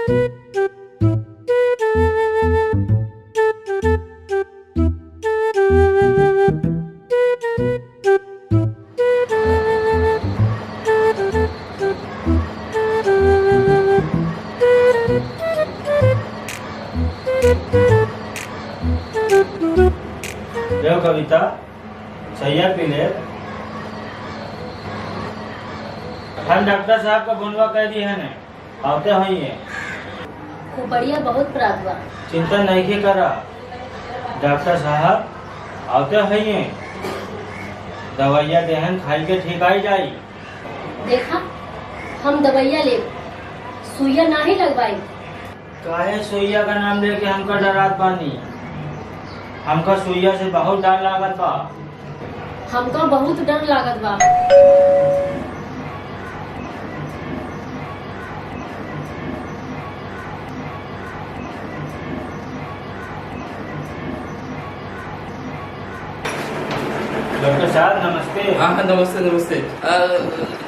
देव कविता सैया पी ले। हम डॉक्टर साहब का बुनवा कह दी है ने आते हुई है। खूब बढ़िया, बहुत प्रात बा। चिंता नहीं के करा, डॉक्टर साहब आते हुई है। दवाइया देहन खाई के ठीक आई जाई। देखा, हम दवाइया ले, सुइया ना ही लगवाई। काहे सुइया का नाम लेके हमका डरात बानी? हमका सुइया से बहुत डर लागत बा। हमका बहुत डर लागत बा। डॉक्टर साहब नमस्ते। हाँ नमस्ते नमस्ते।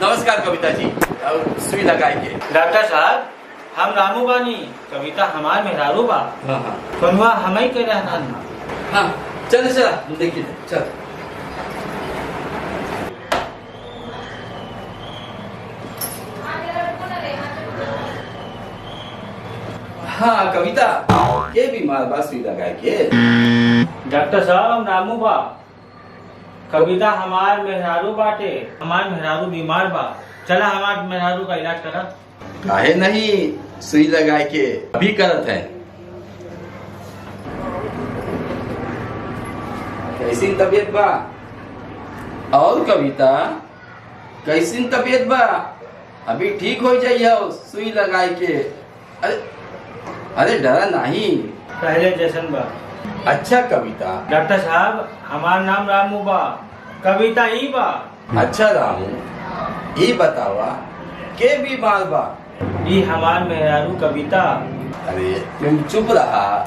नमस्कार कविता जी, सुई लगाएंगे। डॉक्टर साहब हम रामू बानी, कविता हमार मेहरारू बा। हाँ हाँ कनुआ हम ही के रहता। हाँ, चल चला देखिए, चल। हाँ कविता, ये बीमार बा सुई लगाए के। डॉक्टर साहब हम रामू बा, कविता हमार मेहरारू बाटे। हमार मेहरारू बीमार बा, चला हमार मेहरारू का इलाज करा। काहे नहीं, सुई लगाए के अभी करत है। कैसी तबीयत बा? और कविता कैसी तबीयत बा? अभी ठीक हो जाइए सुई लगाए के। अरे अरे डरा नहीं, पहले जैसन बा। अच्छा कविता। डॉक्टर साहब हमार नाम रामू बा, कविता ही बा। अच्छा रामू, ये बतावा के बीमार बा? ये हमार मेहरारू कविता। अरे तुम चुप रहा,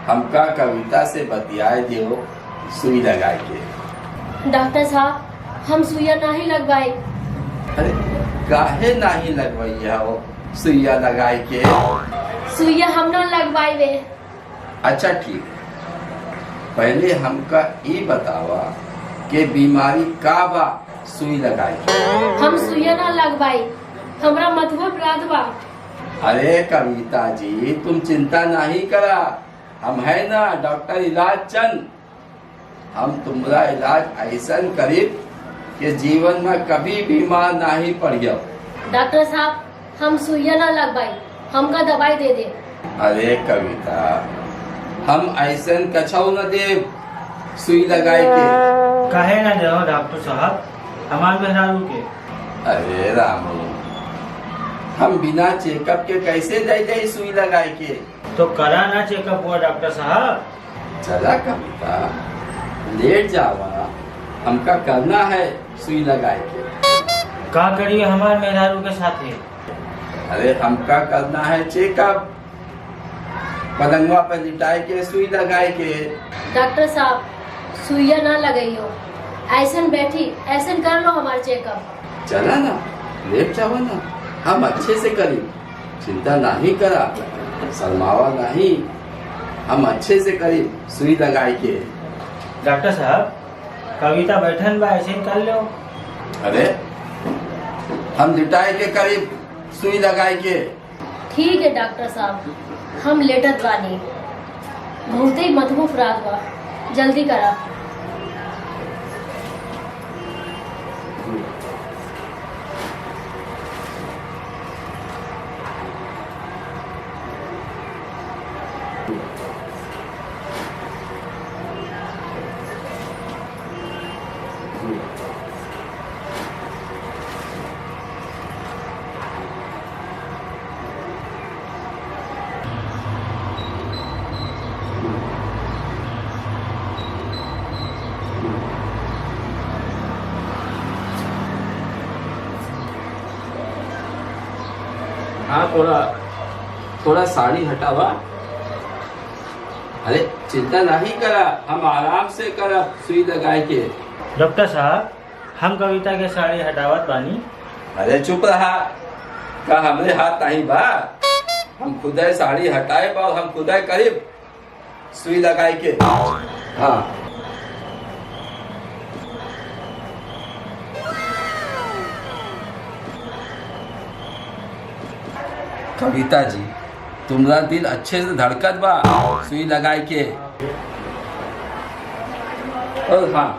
हमका कविता से बतियाए दियो सुई लगाए के। डॉक्टर साहब हम सुइया ना ही लगवाई। अरे काहे नहीं लगवाइया हो सुइया लगाए के? सुइया हम ना लगवाई वे। अच्छा ठीक, पहले हमका ये बतावा कि बीमारी का बा सुई लगाए के। हम सुइया ना लगवाई, हमरा मथुआ प्रात बा। अरे कविता जी तुम चिंता नहीं करा, हम है ना डॉक्टर इलाज चंद। हम तुम्हारा इलाज ऐसा करीब कि जीवन में कभी बीमार नहीं पड़ियो। डॉक्टर साहब हम सुइया ना लगवाई, हमका दवाई दे दे। अरे कविता हम ऐसा कछौ न दे सुई लगाए के। कहे ना दे डॉक्टर साहब हमार मेहरारू के। अरे रामू, हम बिना चेकअप के कैसे दे सुई लगाए के? तो करा ना चेकअप हुआ डॉक्टर साहब। चला कविता लेट जावा, हमका करना है सुई लगाए के। का करिए हमार मेहरारू के साथे? अरे हमका करना है चेकअप, पलंगवा पर लिटाए के सुई लगाए के। डॉक्टर साहब सुइया ना लगाइयो, ऐसन बैठी ऐसन कर लो हमार चेकअप। चला ना, लेट जावा ना, हम अच्छे से करी, चिंता नहीं करा, शर्मावा नहीं, हम अच्छे से करी सुई लगाए के। डॉक्टर साहब कविता बैठन बा, ऐसे ही कर लो। अरे हम लिटाए के करीब सुई लगाए के। ठीक है डॉक्टर साहब, हम लेटत बानी, बहुत ही मधुमुख रात बा, जल्दी करा। हाँ थोड़ा साड़ी हटावा। अरे चिंता नहीं करा, हम आराम से करा सुई लगाए के। डॉक्टर साहब हम कविता के साड़ी हटावत बानी। अरे चुप रहा, का हमरे हाथ नहीं बा। हम खुदा साड़ी हटाए बा और हम खुदा करीब सुई लगाए के। हाँ कविता जी, तुम्हारा दिल अच्छे से धड़कत बा सुई लगाए के। और हाँ,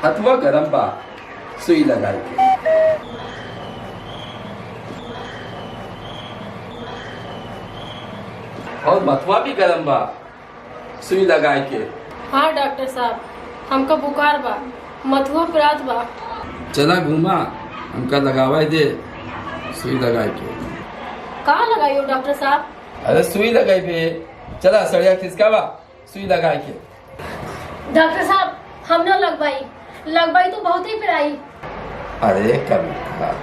हथवा गरम बा सुई लगाए के। और मथवा भी गरम बा सुई लगाए के। हाँ डॉक्टर साहब, हमका बुखार बा, मथुआ प्रात बा। चला घूमा, हमका लगावा दे सुई लगाए के। कहाँ लगाई हो डॉक्टर साहब? अरे सुई लगाई पे, चला सड़िया खिसकावा सुई लगाए के। डॉक्टर साहब हम न लगवाई तो बहुत ही पिराई। अरे कविता,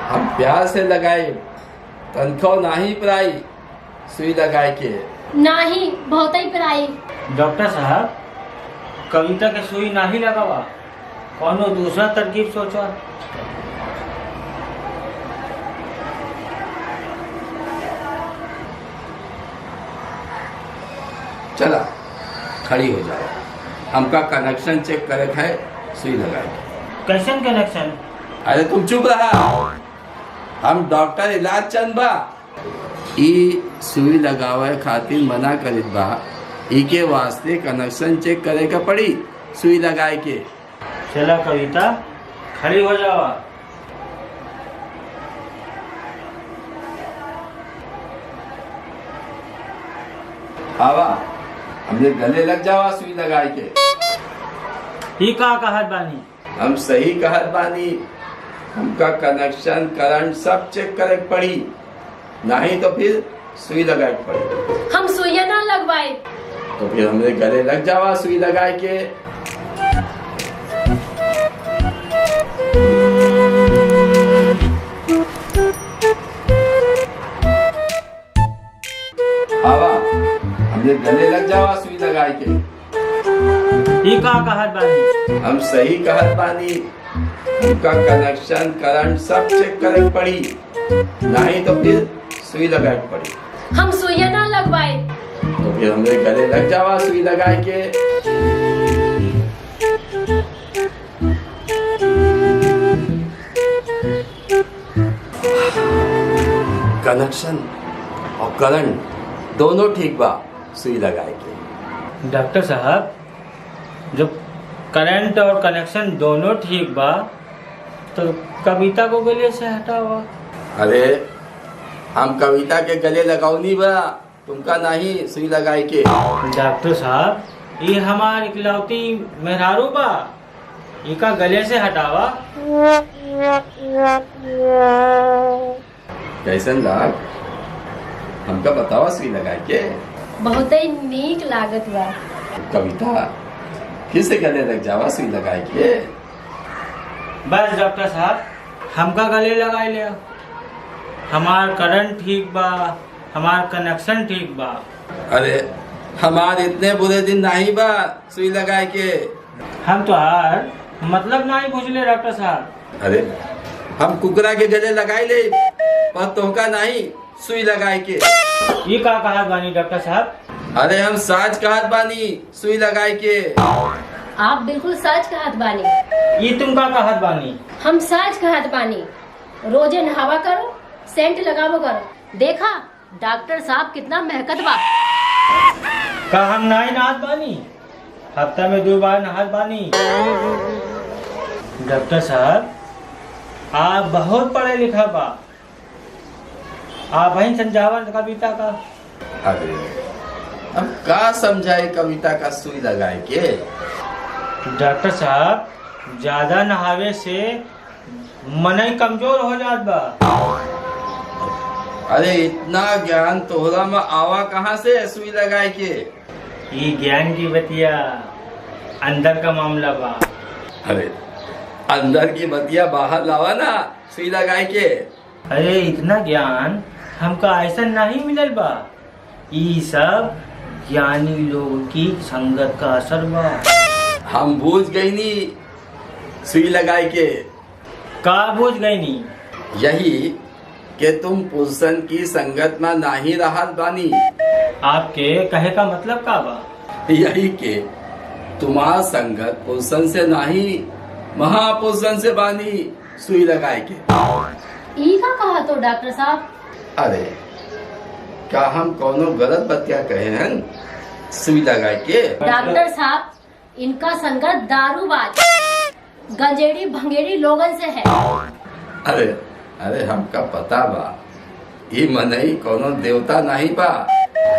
हम प्यार से लगाए, तनखो नाही पिराई सुई लगाए के। नहीं, बहुत ही पिराई। डॉक्टर साहब, कविता के सुई नहीं लगावा, कौनो दूसरा तरकीब सोचा। चला खड़ी हो जाओ, हमका कनेक्शन चेक करे है सुई लगाए के। कैसन कनेक्शन? अरे तुम चुप रहा, हम डॉक्टर इलाज चंद बा। ई सुई लगावे खातिर मना करित बा, ई के वास्ते कनेक्शन चेक करे का पड़ी सुई लगाए के। चला कविता खड़ी हो जावा। आवा, हमने गले लग जावा सुई लगाए के। ही का कहत बानी? हम सही कहत बानी, हमका कनेक्शन करंट सब चेक करे के पड़ी, नहीं तो फिर सुई लगाए के पड़ी। हम सुइया ना लगवाए। तो फिर हमरे गले लग जावा सुई लगाए के। आवा, हमरे गले लग जावा सुई लगाए के। ही का कहत बानी? हम सही कहत बानी, हमका कनेक्शन करंट सब चेक करे के पड़ी, नहीं तो फिर सुई लगाए के पड़ी। हम सुइया ना लगवाए। तो फिर हमरे गले लग जावा सुई लगाए के। कनेक्शन और करंट दोनों ठीक बा सुई लगाए के। डॉक्टर साहब, जब करंट और कनेक्शन दोनों ठीक बा तो कविता को गले से हटावा। अरे हम कविता के गले लगाऊनी बा, तुमका नहीं सुई लगाए के। डॉक्टर साहब, ये हमार इकलौती मेहरारू बा, इका गले से हटावा। कैसन लाग, हमका बतावा सुई लगाए के। बहुत ही नीक लागत बा। कविता फिर से गले लग जावा सुई लगाए के। बस डॉक्टर साहब, हमका गले लगाए ले। हमार करंट ठीक बा, हमार कनेक्शन ठीक बा। अरे हमार इतने बुरे दिन नहीं बा सुई लगाए के। हम तो हार मतलब नहीं पूछले डॉक्टर साहब। अरे हम कुकरा के गले लगाए ले, पर तुमका नहीं सुई लगाए के। ये का कहत बानी डॉक्टर साहब? अरे हम साच कहत बानी सुई लगाए के। आप बिल्कुल सच कहत बानी। ये तुम का कहत बानी? हम सच कहत बानी। रोजे नहावा करो, सेंट लगावो करो। देखा डॉक्टर साहब कितना महकत बा। का हम नहीं नहात बानी? हफ्ता में 2 बार नहात बानी। डॉक्टर साहब, आप बहुत पढ़े लिखा बा, आप वही समझावा कविता का। अरे अब का समझाए कविता का सुई लगाए के। डॉक्टर साहब, ज्यादा नहावे से मन ही कमजोर हो जात बा। अरे इतना ज्ञान तोहरा में आवा कहाँ से सुई लगाए के। ये ज्ञान की बतिया अंदर का मामला बा। अरे अंदर की बतिया बाहर लावा ना सुई लगाए के। अरे इतना ज्ञान हमका ऐसा नहीं मिलल बा। ये सब ज्ञानी लोगों की संगत का असर बा। हम बूझ गई नी सुई लगाए के। का बुझ गई नी? यही कि तुम पुरुषन की संगत में नहीं रहत बानी। आपके कहे का मतलब का बा? यही के तुम्हार संगत पुरुषन से नहीं महापुरुषन से बानी सुई लगाए के। ई का कहा तो डॉक्टर साहब? अरे क्या हम कोनो गलत बतिया कहे हैं सुई लगाए के? डॉक्टर साहब, इनका संगत दारूबाज गंजेड़ी भंगेड़ी लोगन से है। अरे अरे हमका पता बा, ये मनई कोनो देवता नहीं बा।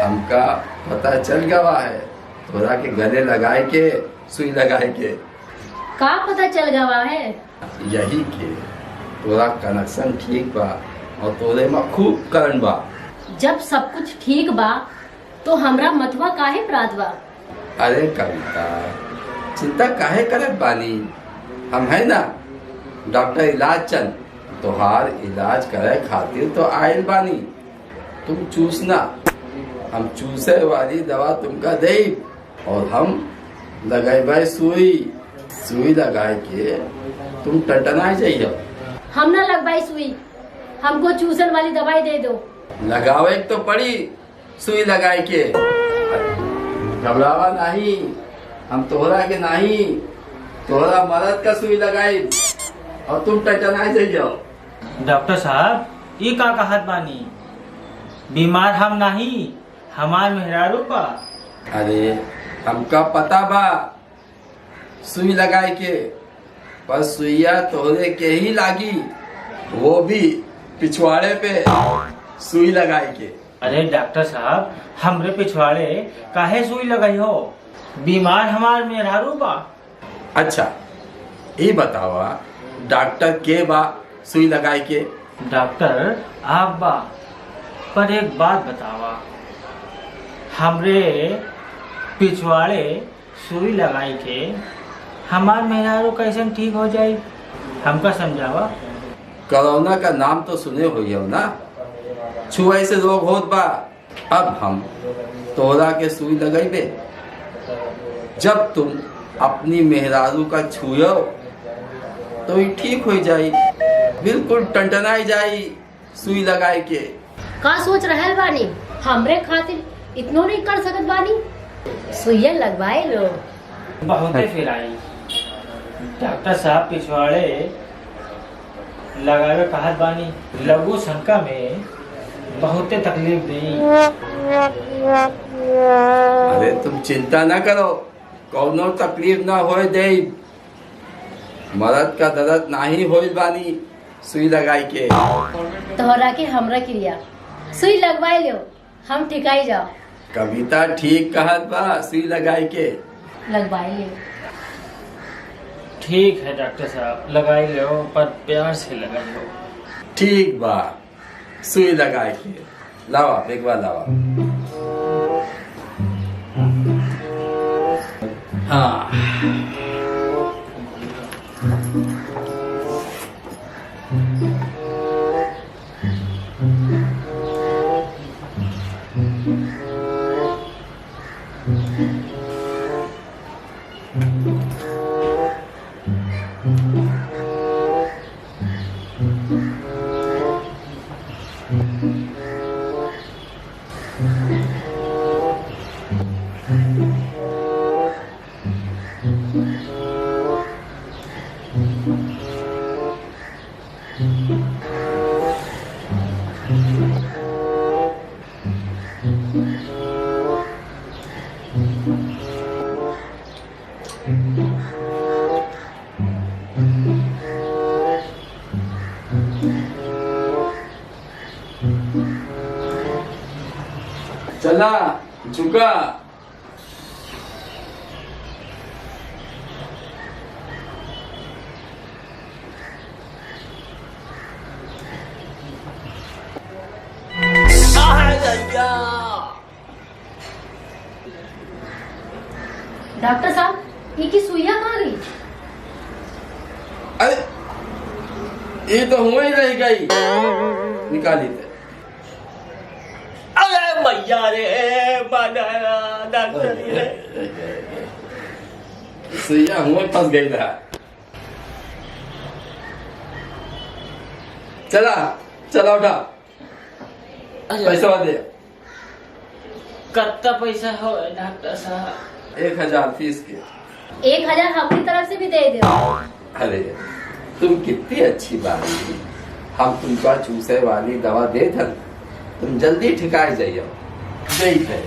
हमका पता चल गवा है थोड़ा के गले लगाए के सुई लगाए के। का पता चल गवा है? यही के तोरा कनेक्शन ठीक बा और तोरे में खूब करंट बा। जब सब कुछ ठीक बा तो हमरा मतवा काहे प्रात बा? अरे कविता, चिंता काहे करत बानी? हम है ना डॉक्टर इलाज चंद, तोहार इलाज करे खातिर तो आयल बानी। तुम चूसना, हम चूसे वाली दवा तुमका दे और हम लगाए सुई। सुई लगाए के तुम टटना जाइए। हम ना लगवाई सुई, हमको चूसन वाली दवाई दे दो। लगावे तो पड़ी सुई लगाए के। घबरावा नहीं, हम तोहरा के नहीं, तोहरा मदद का सुई लगाई और तुम टटना जाइए। डॉक्टर साहब, ई का कहत बानी? बीमार हम नहीं, हमार मेहरारू बा। अरे हमका पता बा सुई लगाए के, पर सुइया तोहरे के ही लागी, वो भी पिछवाड़े पे सुई लगाए के। अरे डॉक्टर साहब, हमरे पिछवाड़े काहे सुई लगाई हो? बीमार हमार मेहरारू बा। अच्छा ये बतावा डॉक्टर के बा सुई लगाए के? डॉक्टर आप बा, पर एक बात बतावा, हमरे पिछवाड़े सुई लगाई के हमार मेहरारू कैसे ठीक हो जाई? हमका समझावा। कोरोना का नाम तो सुने हुई हो ना, छुआई से रोग होत बा। अब हम तोहरा के सुई लगाइबे, जब तुम अपनी मेहरारू का छुयो तो ये ठीक हो जाई, बिल्कुल टंटनाई जाई सुई लगाए के। का सोच रहल बानी? हमरे खातिर इतनो नहीं कर सकत बानी? सुइया लगवाए लो। बहुते फिर आई डॉक्टर साहब, पिछवाड़े लगावे कहत बानी। लघु शंका में बहुते तकलीफ दी। अरे तुम चिंता ना करो, कौनो तकलीफ ना होए दे। मरद का दर्द नहीं होई बानी सुई लगाई के। तोहरा के हमरा क्रिया सुई लगवाए लो, हम ठिकाई जाओ। कविता ठीक कहत बा, सुई लगाई के। लगवाए लो। ठीक है डॉक्टर साहब, लगाई लो, पर प्यार से लगाई लो। ठीक बा, सुई लगाए के। लावा एक बार लावा। हाँ चला झुका। डॉक्टर साहब, ये की सुइया कहाँ गई? अरे ये तो हुआ ही रह गई, निकाली थे। अरे भैया रे, डॉक्टर सुइया हुआ फंस गई था। चला चला उठा, पैसा दे। कितना पैसा हो डॉक्टर साहब? 1000 फीस के। 1000 अपनी तरफ से भी दे दो। अरे तुम कितनी अच्छी बात, हम तुमका चूसे वाली दवा दे थन, तुम जल्दी ठिकाए जाइयो। यही है।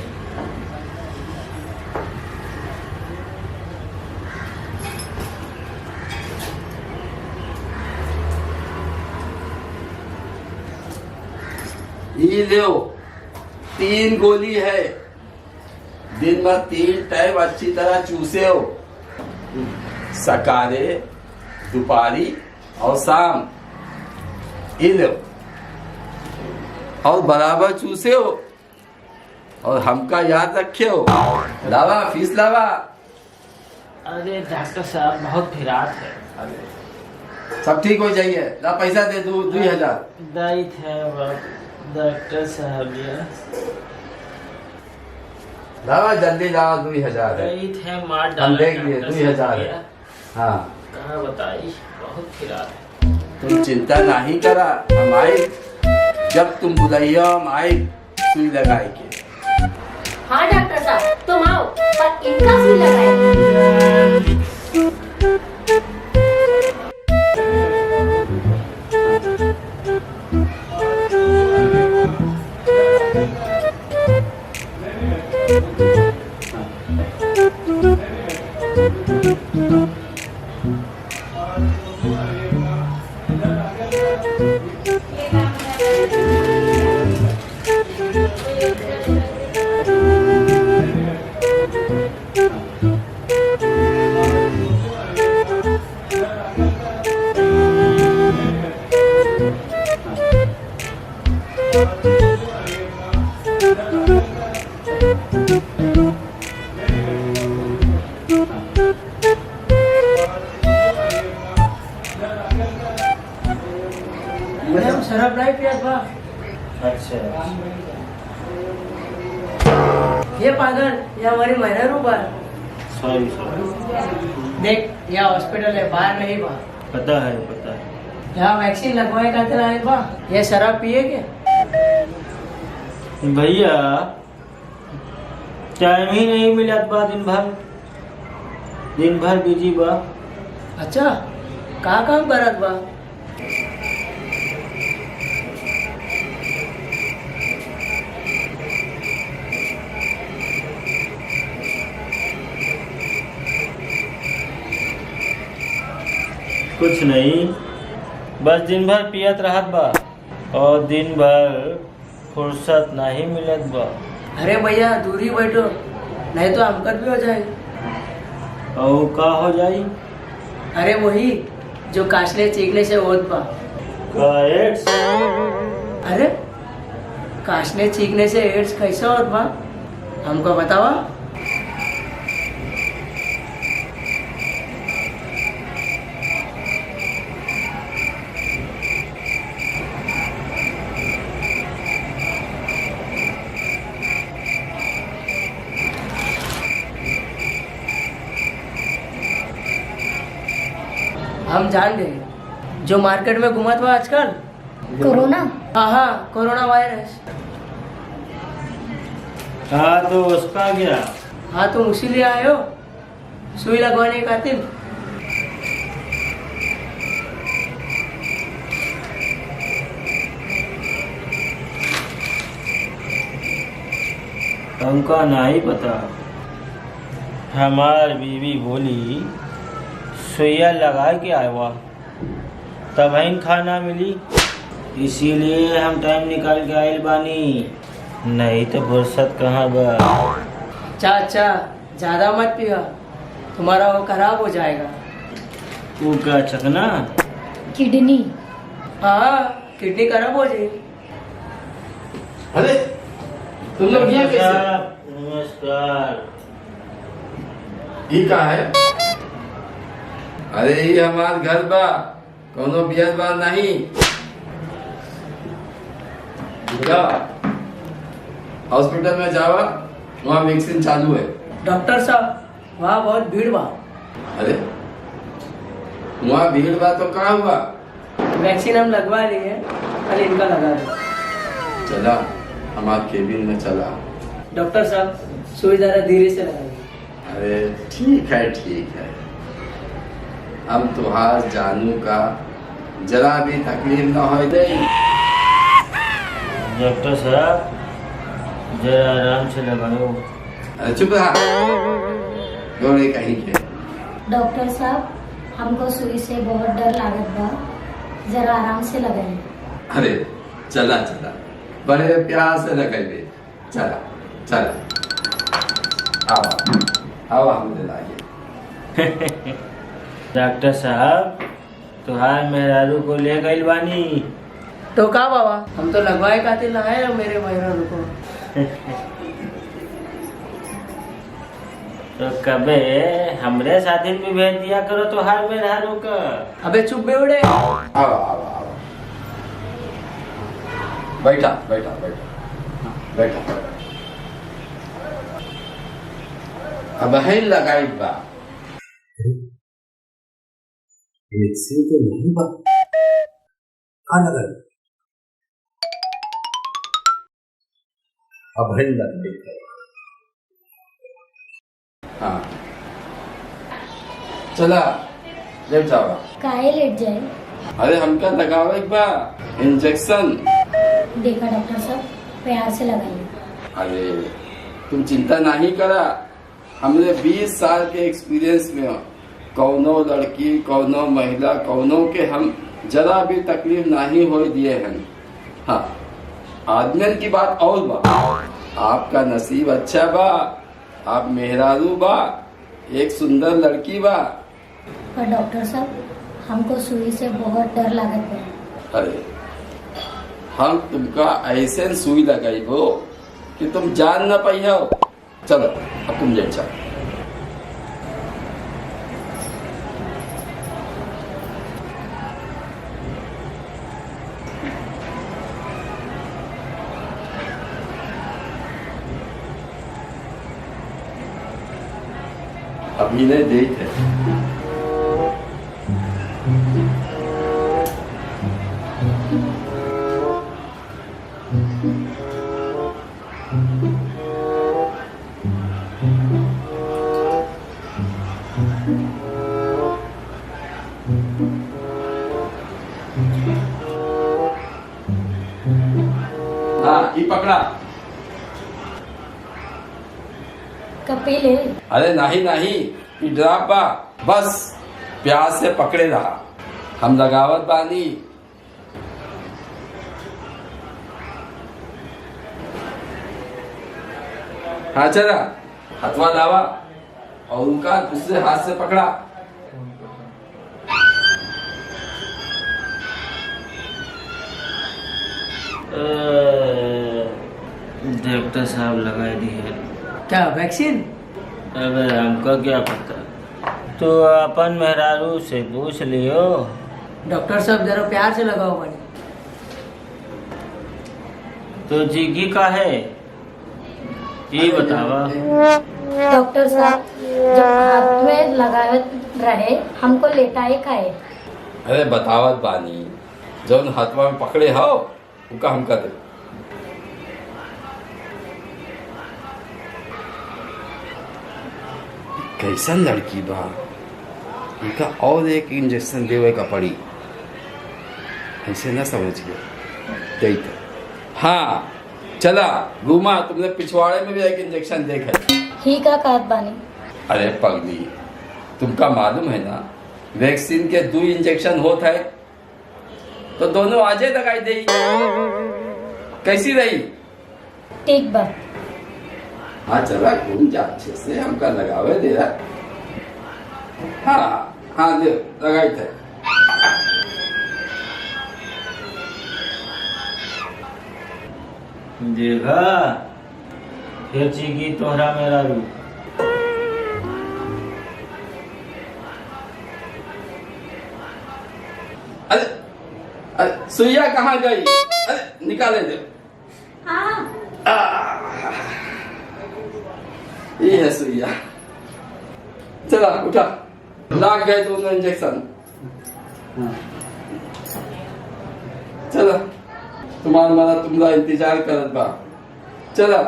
ये लो 3 गोली है, दिन में 3 टाइम अच्छी तरह चूसे हो, सकारे, दोपहरी और शाम। ये लो और बराबर चूसे हो, और हमका याद रखे हो। लावा फीस लावा। अरे डॉक्टर साहब बहुत फिरात है। अरे सब ठीक हो जाइए, ला पैसा दे दू 2000। दाई है डॉक्टर साहब ये लावा जल्दी लावा, 2000 है। दाई है मार हम डाला देख लिए, डॉक्टर 2000 साहब है। ये। हाँ कहाँ बताई, बहुत फिरात है। तुम चिंता नहीं करा, हम आए जब तुम बुलाइयो, हम आए सुई लगाए के। हाँ डॉक्टर साहब तुम आओ, पर इनका सुई लगाए। मैडम शराब नहीं पिया बा। अच्छा ये पागल, ये हमारी महिला रूप है। सॉरी देख यहाँ हॉस्पिटल है, बाहर नहीं बा। पता है यहाँ वैक्सीन लगवाए का तेरा है बा। ये शराब पिए के? भैया, टाइम ही नहीं मिला बा, दिन भर बिजी बा। अच्छा कहाँ काम करत बा? कुछ नहीं, बस दिन भर पियत रहत बा और दिन भर फुर्सत नहीं मिलत बा। अरे भैया दूरी बैठो, नहीं तो हमकर भी हो जाए। और का हो जाई? अरे वही जो काशले चीखने से होत बा। का एड्स? अरे काशले चीखने से एड्स कैसे होत बा, हमको बतावा। हम जान गए जो मार्केट में घुमा था आजकल, कोरोना। हाँ कोरोना वायरस। हाँ तो उसका क्या? हाँ तुम उसी लिए आए हो सुई लगवाने खातिर? हमका नहीं पता। हमार बीवी बोली सुइया लगा के आवा तब ही खाना मिली, इसीलिए हम टाइम निकाल के आयल बानी, नहीं तो फुर्सत कहाँ बा। चाचा ज्यादा मत पिया, तुम्हारा वो खराब हो जाएगा। तू क्या चकना? किडनी। हाँ किडनी खराब हो जाएगी। अरे तुम लोग ये कैसे? नमस्कार। ये का है? अरे ये हमार घर बा, कोनो बियर बार नहीं। जा हॉस्पिटल में जावा, वहाँ वैक्सीन चालू है। डॉक्टर साहब वहाँ बहुत भीड़ बा। अरे वहाँ भीड़ बा तो क्या हुआ? वैक्सीन हम लगवा लिए, खाली इनका लगा दो। चला हमारे केबिन में चला। डॉक्टर साहब सुई जरा धीरे से लगाइए। अरे ठीक है ठीक है, हम तुहार जानू का जरा भी तकलीफ ना हो दे। डॉक्टर साहब जरा आराम से लगाओ। अरे चुप रहा, गोरे कहीं के। डॉक्टर साहब हमको सुई से बहुत डर लागत बा, जरा आराम से लगाइए। अरे चला चला, बड़े प्यार से लगाइए। चला चला, आओ आओ, हम दिलाइए। डॉक्टर साहब तुहार मेहरारू को ले गई बानी। तो का बाबा, हम तो लगवाए खातिर लाए हैं मेरे मेहरारू को। तो कबे हमरे साथी में भेज दिया करो तुहार मेहरारू का। अबे चुप बेवड़े। आओ आओ आओ, बैठा बैठा बैठा बैठा। अब है लगाई बा, वैक्सीन तो नहीं बा, कहाँ लगाई? अब है लगाई है। हाँ चला लेट जाओ। काहे लेट जाए? अरे हमका लगावे बा इंजेक्शन। देखा डॉक्टर साहब, प्यार से लगाइए। अरे तुम चिंता नहीं करा, हमने 20 साल के एक्सपीरियंस में कौनो लड़की कौनो महिला कौनो के हम जरा भी तकलीफ नहीं हो दिए हैं। हाँ आदमी की बात और बा, आपका नसीब अच्छा बा, आप मेहरारू बा, एक सुंदर लड़की बा। पर डॉक्टर साहब हमको सुई से बहुत डर लागत बा। अरे हम तुमका ऐसे सुई लगाई हो कि तुम जान न पाई हो। चलो अब तुम लेट जाओ। अभी ने देख है। हाँ ये पकड़ा। कपिले अरे नहीं नहीं, ये ड्राप बा, बस प्यार से पकड़े रहा, हम लगावत बानी। हाँ चला, हथवा लावा और उनका दूसरे हाथ से पकड़ा। डॉक्टर साहब लगा दिए। क्या वैक्सीन? अबे हमको क्या पता, तो अपन मेहरारू से पूछ लियो। डॉक्टर साहब जरा प्यार से लगाओ भाई। तो जिगी का है ये बतावा। डॉक्टर साहब जब हाथ में लगाए रहे हमको लेटाए काहे? अरे बतावत बानी, जौन हथवा में पकड़े हो उनका हम कर दे। कैसन लड़की बा, उनका और एक इंजेक्शन देवे का पड़ी, ऐसे ना समझिए। देख हाँ चला घूमा, तुमने पिछवाड़े में भी एक इंजेक्शन देखा। ही का कात बानी। अरे पगली, तुमका मालूम है ना वैक्सीन के 2 इंजेक्शन होता है, तो दोनों आजे लगाई दे। कैसी रही? ठीक बा। हाँ चला घूम जा अच्छे से, हमका लगावे दे रहा। हाँ हाँ दे लगाई थे। देखा फिर चिगी तोहरा मेहरारू। अरे अरे सुइया कहाँ गई? अरे निकाले दे। ये है सुइया। चला उठा, लाग गए दोनों इंजेक्शन। चला तुम्हाला मला तुमचा इंतजार करत बा. चला.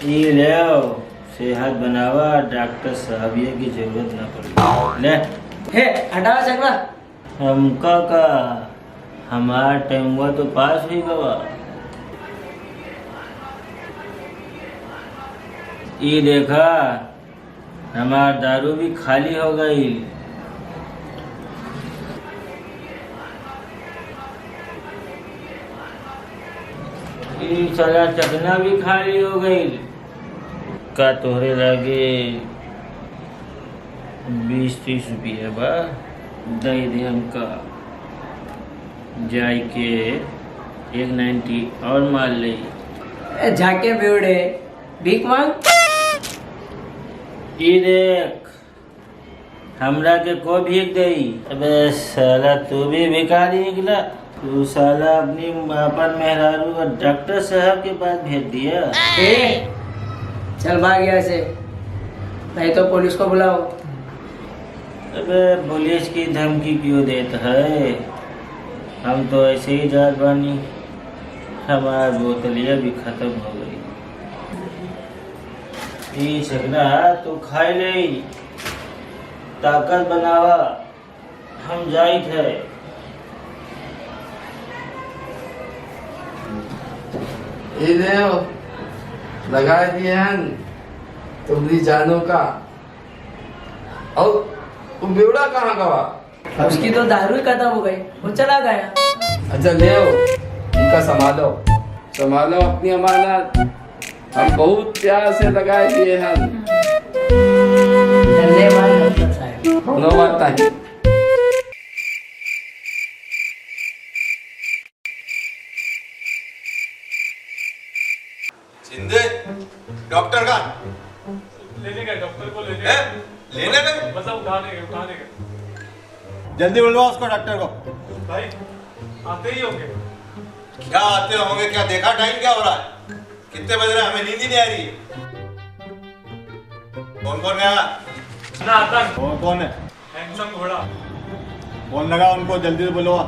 ये ले आओ, सेहत बनावा, डॉक्टर साहब ये की जरूरत ना पड़े. ले हे हटाओ चकला. हमका का हमारा टाइम हुआ तो पास हुई गवा. ये देखा हमारा दारू भी खाली हो गई. ये साला चकना भी खाली हो गई. का तोहरे लागे 20-30 रुपये बा दे दे हमका. जाई के 190 और मार ले. ए, झाके बेवड़े भीख मांग. ई देख हमरा के को भीख दई. अबे साला तू भी भिखारी निकला. तू साला अपनी अपन मेहरारू और डॉक्टर साहब के पास भेज दिया. ए चल भाग यहाँ से, नहीं तो पुलिस को बुलाओ. अबे पुलिस की धमकी क्यों देता है. हम तो ऐसे ही जात बानी. हमारा बोतलिया भी खत्म हो गई. ई सकना तो खाई ले, ताकत बनावा. हम जाई थे. ये ले लगा दिए हैं तुम्हारी जानों का. और वो बेवड़ा कहाँ गवा. उसकी तो दारू ही खत्म हो गई, वो चला गया. अच्छा ले इनका संभालो, संभालो अपनी अमानत. हम बहुत प्यार से लगाए दिए हैं. धन्यवाद डॉक्टर साहब. कोनो बात नहीं. शिंदे डॉक्टर का लेने गए, डॉक्टर को लेने है? लेने गए? मतलब उठाने गए. जल्दी बुलवाओ उसको डॉक्टर को. भाई आते ही होंगे. क्या आते होंगे. क्या देखा टाइम क्या हो रहा है. कितने बज रहे हैं. हमें नींद ही नहीं आ रही है. कौन कौन गया. ना आता कौन कौन है. हैंडसम घोड़ा. फोन लगा उनको जल्दी से बुलवा.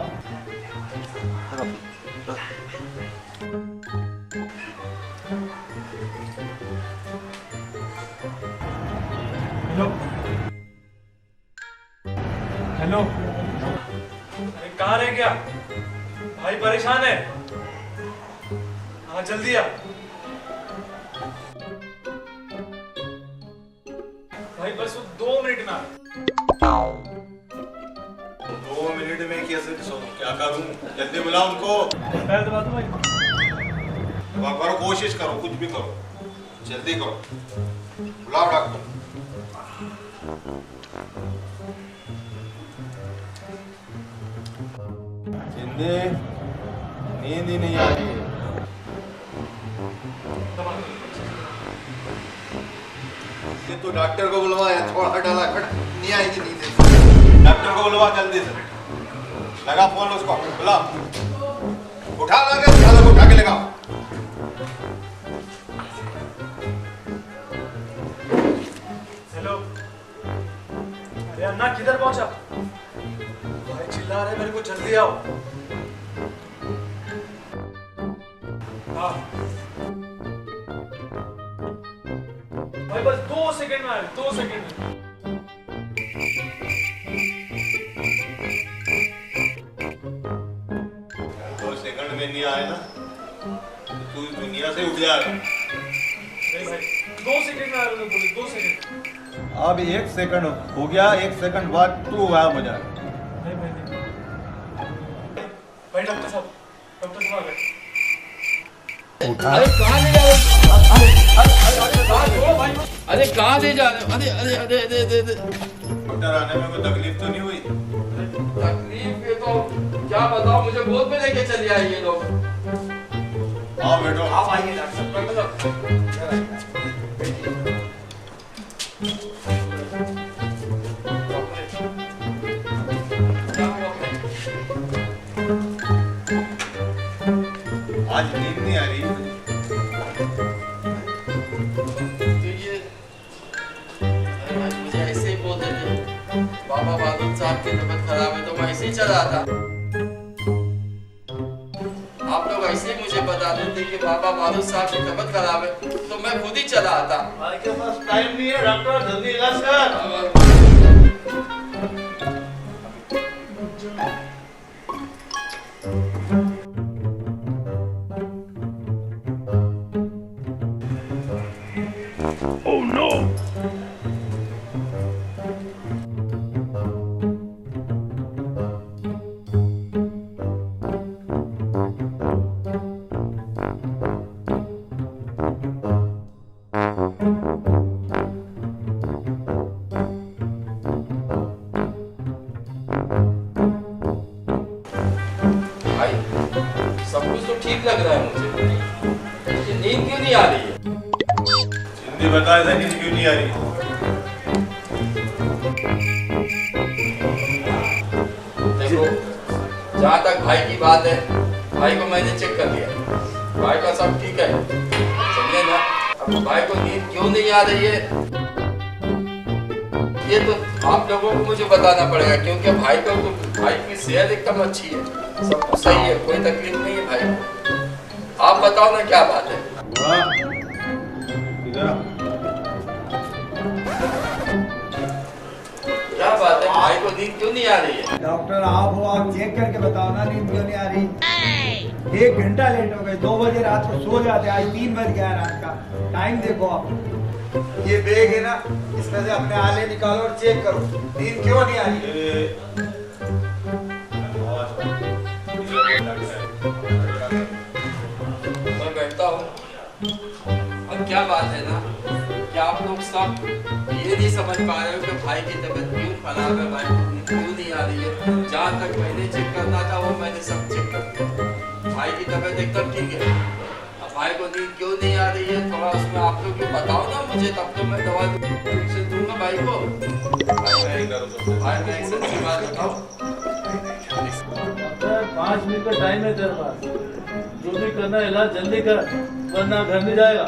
Hello hello. अरे कहाँ रह गया भाई. परेशान है. हाँ जल्दी आ भाई. बस वो 2 मिनट में आ. 2 मिनट में कैसे क्या करूं. जल्दी बुलाओ उनको. पैर दबा दो भाई. दवा करो, कोशिश करो, कुछ भी करो. जल्दी करो. बुलाओ डॉक्टर. शिंदे नींद ही नहीं आ रही है. दबा दो. ये तो डॉक्टर को बुलवाया. थोड़ा डाला खट नहीं आएगी नींद. डॉक्टर को बुलवा जल्दी से. लगा फोन उसको. बुला. उठा लगे साला को उठा के लगाओ. हेलो. अरे अन्ना किधर पहुंचा. भाई चिल्ला रहे मेरे को. जल्दी आओ. हाँ भाई बस 2 सेकंड में आ रहे. 2 सेकंड में. 2 सेकंड में नहीं आए ना तो तू इस दुनिया से उठ जाएगा. नहीं भाई 2 सेकंड में आ रहे. बोले 2 सेकंड. अब 1 सेकंड हो गया. 1 सेकंड बाद तू गायब हो जाएगा. नहीं भाई नहीं. भाई डॉक्टर साहब. डॉक्टर साहब आ गए. अरे कहाँ ले जा रहे हो. अरे कहाँ ले जा रहे हो. अरे अरे अरे अरे अरे. डॉक्टर आने में कोई तकलीफ तो नहीं हुई. तकलीफ के तो क्या बताओ. मुझे गोद में लेके चले आए ये लोग. आओ बैठो. आप आइए डॉक्टर साहब. आज नींद नहीं आ रही. बाबा बहादुर साहब की तबीयत खराब है तो मैं ऐसे ही चला था। आप लोग ऐसे ही मुझे बता देते कि बाबा बहादुर साहब की तबीयत खराब है तो मैं खुद ही चला आता। भाई के पास टाइम नहीं है डॉक्टर, जल्दी इलाज कर। भाई सब कुछ तो ठीक लग रहा है मुझे, लेकिन नींद क्यों नहीं आ रही है? हिंदी बता, नींद क्यों नहीं आ रही? देखो, जहाँ तक भाई की बात है, भाई को मैंने चेक कर लिया, भाई का सब ठीक है, समझे ना? अब भाई को नींद क्यों नहीं आ रही है ये तो आप लोगों को मुझे बताना पड़ेगा, क्योंकि भाई को तो भाई की सेहत एकदम अच्छी है, सब कुछ सही है, कोई तकलीफ नहीं है भाई को। आप बताओ ना क्या बात है? इधर क्या बात है, भाई को नींद क्यों नहीं आ रही है? डॉक्टर आप हो, आप चेक करके बताओ ना नींद क्यों नहीं आ रही। 1 घंटा लेट हो गए, 2 बजे रात को सो जाते, आज 3 बज गया रात का। टाइम देखो आप। ये बैग है ना, इसमें से अपने आले निकालो और चेक करो नींद क्यों नहीं आ रही। मैं बैठता हूँ। अब क्या बात है ना कि आप लोग सब ये नहीं समझ पा रहे हो कि भाई की तबीयत क्यों खराब है, भाई को नींद क्यों नहीं आ रही है। जहाँ तक मैंने चेक करना था वो मैंने सब चेक कर दिया, भाई की तबीयत एकदम ठीक है। अब भाई को नींद क्यों नहीं आ रही है, थोड़ा उसमें आप लोग भी बताओ ना मुझे, तब तो मैं दवा दूंगा भाई को। भाई मैं एक सच्ची बात बताऊं, 5 मिनट का टाइम है तेरे पास, जो भी करना है इलाज जल्दी कर, वरना घर नहीं जाएगा।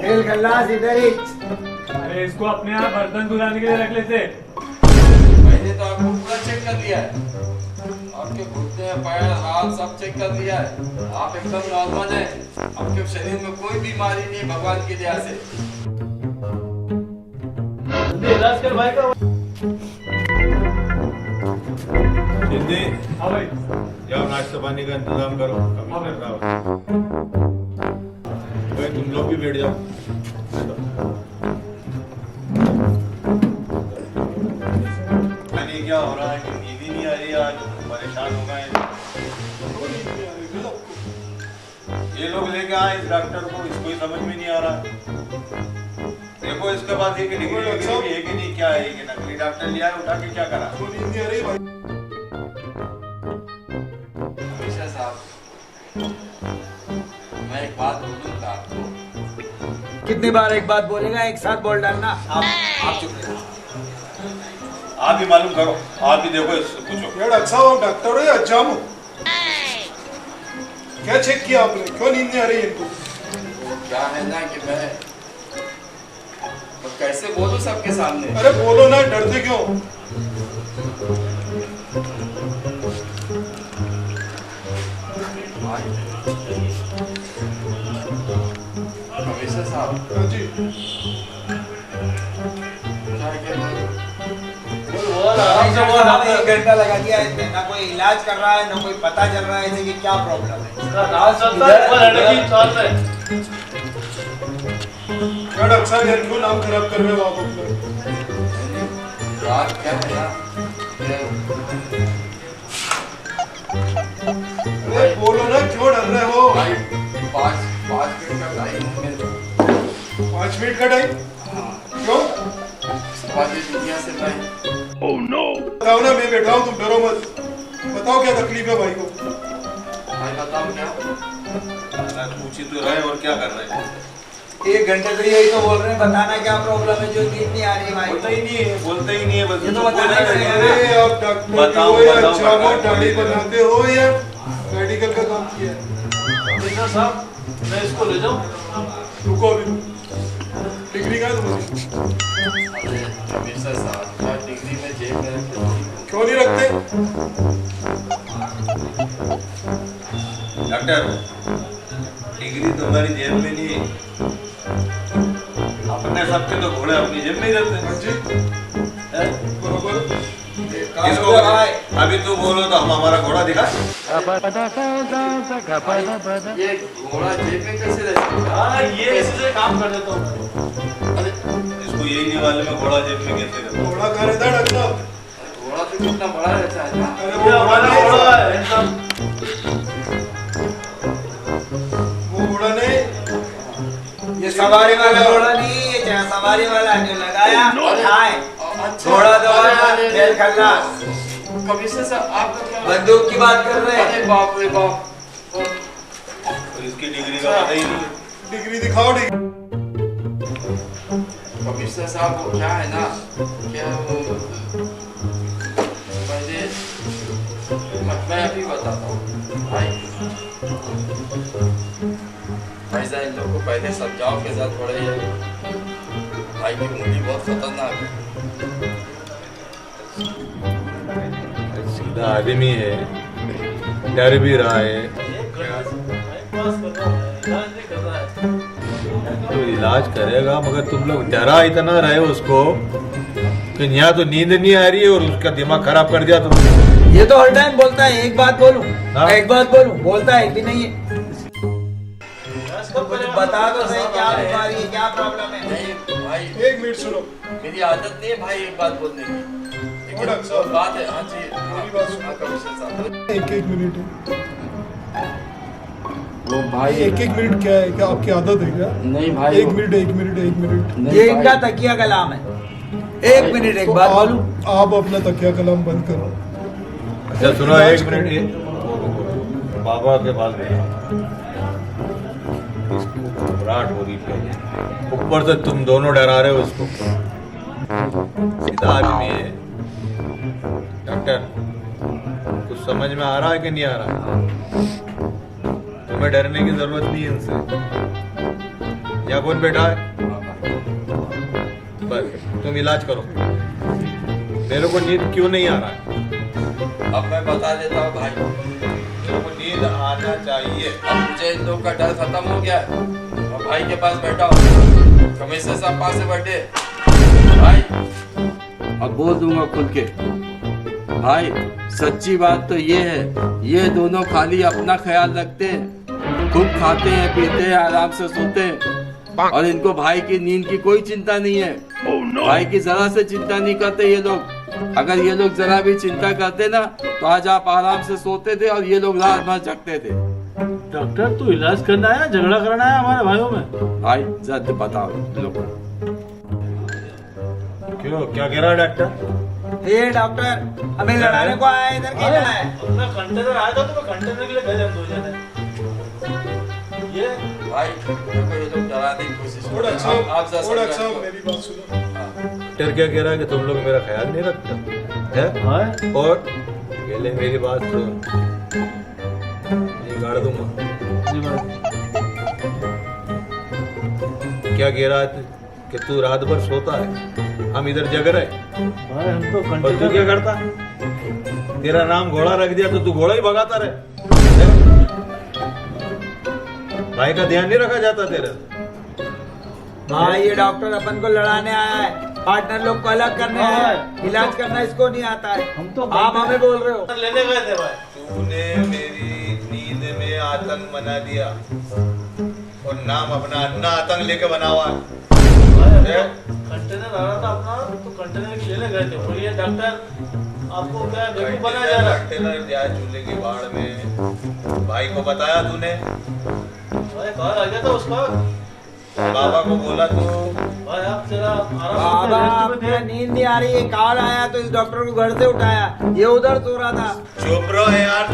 तेल गल्लास इधर ही। अरे इसको अपने यहाँ बर्तन धुलाने के लिए रख लेते। मैंने तो आपको पूरा चेक कर लिया है, आपके घुटने पैर हाथ सब चेक कर लिया है, आप एकदम नॉर्मल हैं, आपके शरीर में कोई बीमारी नहीं है भगवान की दया से। जल्दी इलाज कर भाई का। हिंदी हाँ भाई, जाओ नाश्ता पानी का इंतजाम करो, कभी कर रहा हो। भाई तुम लोग भी बैठ जाओ। क्या हो रहा है कि नींद ही नहीं आ रही है, आज परेशान हो गए हैं। ये लोग लेके आए इस डॉक्टर को, इसको ही समझ में नहीं आ रहा। देखो इसके पास एक डिग्री है कि नहीं, क्या है कि नकली डॉक्टर लिया उठा के क्या करा। हमेशा साहब, मैं एक बात बोलूंगा आपको। कितनी बार एक बात बोलेगा, एक साथ बोल डालना। आप चुप रहो। आप ही मालूम करो, आप ही देखो, इससे पूछो। यार अच्छा हो डॉक्टर हो या जामू, क्या चेक किया आपने, क्यों नींद नहीं आ रही है इनको? क्या है ना कि मैं कैसे बोलूं सबके सामने? अरे बोलो ना, डरते क्यों? हमेशा साहब हाँ जी, क्या है आपने 1 घंटा लगा दिया इसमें, ना कोई इलाज कर रहा है, ना कोई पता चल रहा है कि क्या प्रॉब्लम है। यार डॉक्टर साहब यार क्यों नाम खराब कर रहे हो आप अपना? बात क्या है ना, अरे बोलो ना, क्यों डर रहे हो? भाई 5 मिनट का टाइम है मेरे को। 5 मिनट का टाइम? क्यों? वाली दुनिया से मैं बताओ ना, मैं बैठा हूँ, तुम डरो मत। बताओ क्या तकलीफ है भाई को? भाई बताओ क्या? पूछी तो रहे और क्या कर रहे हैं। 1 घंटे से यही तो बोल रहे हैं, बताना क्या प्रॉब्लम है जो नींद नहीं आ रही भाई। बोलते ही नहीं है, बोलते ही नहीं है, बस ये तो बताना ही पड़ेगा ना। अरे आप डॉक्टर बताओ, हो या बताओ, जामो, बताओ। दाढ़ी बनाते हो या मेडिकल का काम किया है? साहब मैं इसको ले जाऊं? रुको अभी, डिग्री का है तुम्हारी? अरे हमेशा साहब, मैं डिग्री में जेब में रख दो। क्यों नहीं रखते? डॉक्टर, डिग्री तुम्हारी जेब में नहीं है। अपने सबके तो घोड़े अपनी जेब में ही रहते हैं। हाँ जी, हैं? बरोबर। किसको अभी तू बोलो तो हम हमारा घोड़ा दिखा। ये घोड़ा जेब में कैसे रहता है? हाँ, ये इसी से काम कर देता हूँ। अरे इसको यही नहीं मालूम है घोड़ा जेब में कैसे रहता है। घोड़ा कहाँ रहता है डॉक्टर साहब? घोड़ा तो कितना बड़ा रहता है ना। अरे ये हमारा घोड़ा है एकदम। वो घोड़ा नहीं, ये सवारी वाला घोड़ा नहीं, ये क्या सवारी वाला जो लगाया उठाए अच्छा, घोड़ा दबाया अरे, खेल खल्लास। कभी से सर आपका क्या? बंदूक की बात कर रहे हैं। अरे बाप रे बाप। तो इसकी डिग्री का पता ही नहीं है। डिग्री दिखाओ डिग्री। कमिश्नर साहब वो क्या है ना, क्या वो पहले मैं अभी बताता हूँ भाई साहब, इन लोगों को पहले समझाओ के साथ थोड़े ये भाई की उंगली बहुत खतरनाक है। सीधा आदमी है, डर भी रहा है, तो इलाज करेगा, मगर तुम लोग डरा इतना रहे उसको कि यहाँ तो नींद नहीं आ रही है और उसका दिमाग खराब कर दिया तुमने। ये तो हर टाइम बोलता है एक बात बोलूं, हाँ? एक बात बोलूं, बोलता है कि नहीं है। कुछ बता दो सही, क्या बीमारी है, क्या प्रॉब्लम है। नहीं भाई, एक मिनट सुनो, मेरी आदत नहीं है भाई एक बात बोलने की, लेकिन डॉक्टर साहब, बात है। हाँ जी, मेरी बात सुनो। हाँ कमिश्नर साहब। एक मिनट वो भाई एक मिनट क्या है? क्या आपकी आदत है क्या? नहीं भाई, एक मिनट नहीं ये भाई। इनका तकिया कलाम है। एक मिनट, एक तो बात बोलूं। आप अपना तकिया कलाम बंद करो। अच्छा सुनो, एक मिनट, बाबा के पास गया, इसको घबराहट हो रही है, ऊपर से तुम दोनों डरा रहे हो उसको। सीधा आदमी है। डॉक्टर, कुछ समझ में आ रहा है कि नहीं आ रहा है? तुम्हें डरने की जरूरत नहीं है इनसे। यहाँ कौन बैठा है? बस तुम इलाज करो। मेरे को नींद क्यों नहीं आ रहा है? अब मैं बता देता हूँ भाई, मेरे को नींद आना चाहिए। अब मुझे इन लोग का डर खत्म हो गया है और भाई के पास बैठा हूँ। कमिश्नर साहब पास से बैठे भाई, अब बोल दूंगा खुल के भाई। सच्ची बात तो ये है, ये दोनों खाली अपना ख्याल रखते हैं, खूब खाते हैं, पीते हैं, आराम से सोते हैं और इनको भाई की नींद की कोई चिंता नहीं है। भाई की जरा से चिंता नहीं करते ये लोग। अगर ये लोग जरा भी चिंता करते ना तो आज आप आराम से सोते थे और ये लोग रात भर जगते थे। डॉक्टर, तू इलाज करना है, झगड़ा करना है हमारे भाइयों में? भाई जल्द बताओ लोग। क्यों, क्या कह रहा है डॉक्टर? ये डॉक्टर हमें लड़ाने को आया है, इधर क्या है? अपना कंटेनर आया था तो मैं कंटेनर के लिए गए हम दो जने। ये भाई देखो ये लोग डराने की कोशिश कर थोड़ा रहे अच्छा, हैं। आप जरा थोड़ा समझो अच्छा इनको। मेरी बात सुनो। डॉक्टर क्या कह रहा है कि तुम लोग मेरा ख्याल नहीं रखते है? और पहले मेरी बात सुन, ये गाड़ दूंगा। क्या कह रहा है कि तू रात भर सोता है, हम इधर जग रहे, भाई हम तो और तू क्या करता? तेरा नाम घोड़ा रख दिया तो तू घोड़ा ही भगाता रहे। भाई का ध्यान नहीं रखा जाता तेरा? भाई ये डॉक्टर अपन को लड़ाने आया है, पार्टनर लोग को अलग करने आया है, इलाज करना इसको नहीं आता है। हम तो आप हमें बोल रहे हो। लेने गए थे भाई। तूने मेरी नींद में आतंक बना दिया और नाम अपना अन्ना आतंक लेके बना हुआ है। कंटेनर आ रहा था अपना, तो कंटेनर की लेने गए थे। बोलिए डॉक्टर, आपको क्या बेवकूफ बनाया जा रहा है? कंटेनर जाए चूल्हे की बाढ़ में, भाई को बताया तूने? भाई कॉल आ गया था उसका। बाबा को बोला तू? भाई आप जरा बाबा आपको नींद नहीं आ रही है, कॉल आया तो इस डॉक्टर को घर से उठाया, ये उधर सो रहा था। चुप रहो यार,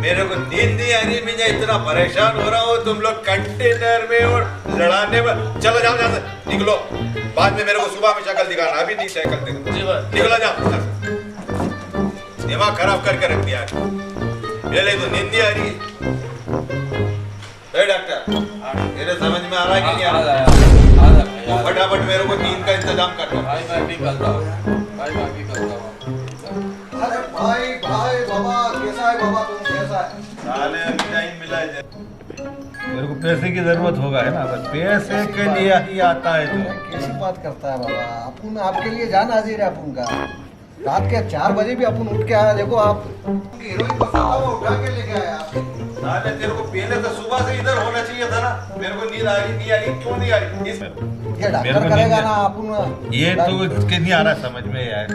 मेरे को नींद नहीं आ रही, मैं इतना परेशान हो रहा हूँ, तुम लोग कंटेनर में और लड़ाने में। चलो जाओ यहाँ से, निकलो, बाद में मेरे को सुबह में शक्ल दिखाना, अभी नहीं शक्ल दिखाना। निकलो जाओ, दिमाग खराब करके रख दिया। पहले तो नींद नहीं आ रही है। डॉक्टर, मेरे समझ में आ रहा है कि नहीं आ रहा? वो फटाफट मेरे को नींद का इंतजाम कर दो। भाई मैं भी करता हूँ, भाई मैं भी करता हूँ। अरे भाई भाई बाबा कैसा है बाबा, तुम कैसा है? साले अभी टाइम मिला है, मेरे को पैसे की जरूरत होगा है ना, बस पैसे के लिए ही आता है तो। कैसी बात करता है बाबा, अपन आपके लिए जान हाजिर है अपन का। रात के 4 बजे भी अपन उठ के आया, देखो आप हीरोइन को सोता हुआ उठा के लेके आया आप। साले तेरे को पहले तो सुबह से इधर होना चाहिए था ना, मेरे को नींद आ रही नहीं आ रही, क्यों नहीं आ रही? ये डॉक्टर करेगा ना अपन। ये तो इसके नहीं आ रहा समझ में यार,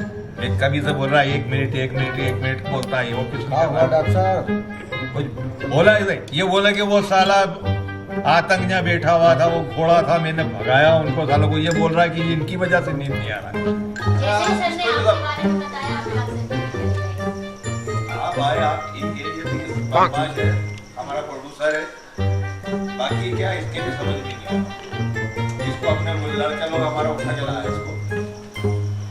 एक कभी से बोल रहा है 1 मिनट 1 मिनट 1 मिनट बोलता है, वो कुछ नहीं कर रहा। डॉक्टर साहब कुछ बोला इसे, ये बोला कि वो साला आतंक जहाँ बैठा हुआ था, वो घोड़ा था, मैंने भगाया उनको, सालों को ये बोल रहा है कि इनकी वजह से नींद नहीं आ रहा है। जैसे सर ने आपके बारे में बताया, आपके हाथ से हाँ भाई आप ठीक है, ये भी बदमाश है, हमारा प्रोड्यूसर है, बाकी क्या इसके भी समझ में नहीं आता। इसको अपने लड़का लोग हमारा उठा के लाया इसको,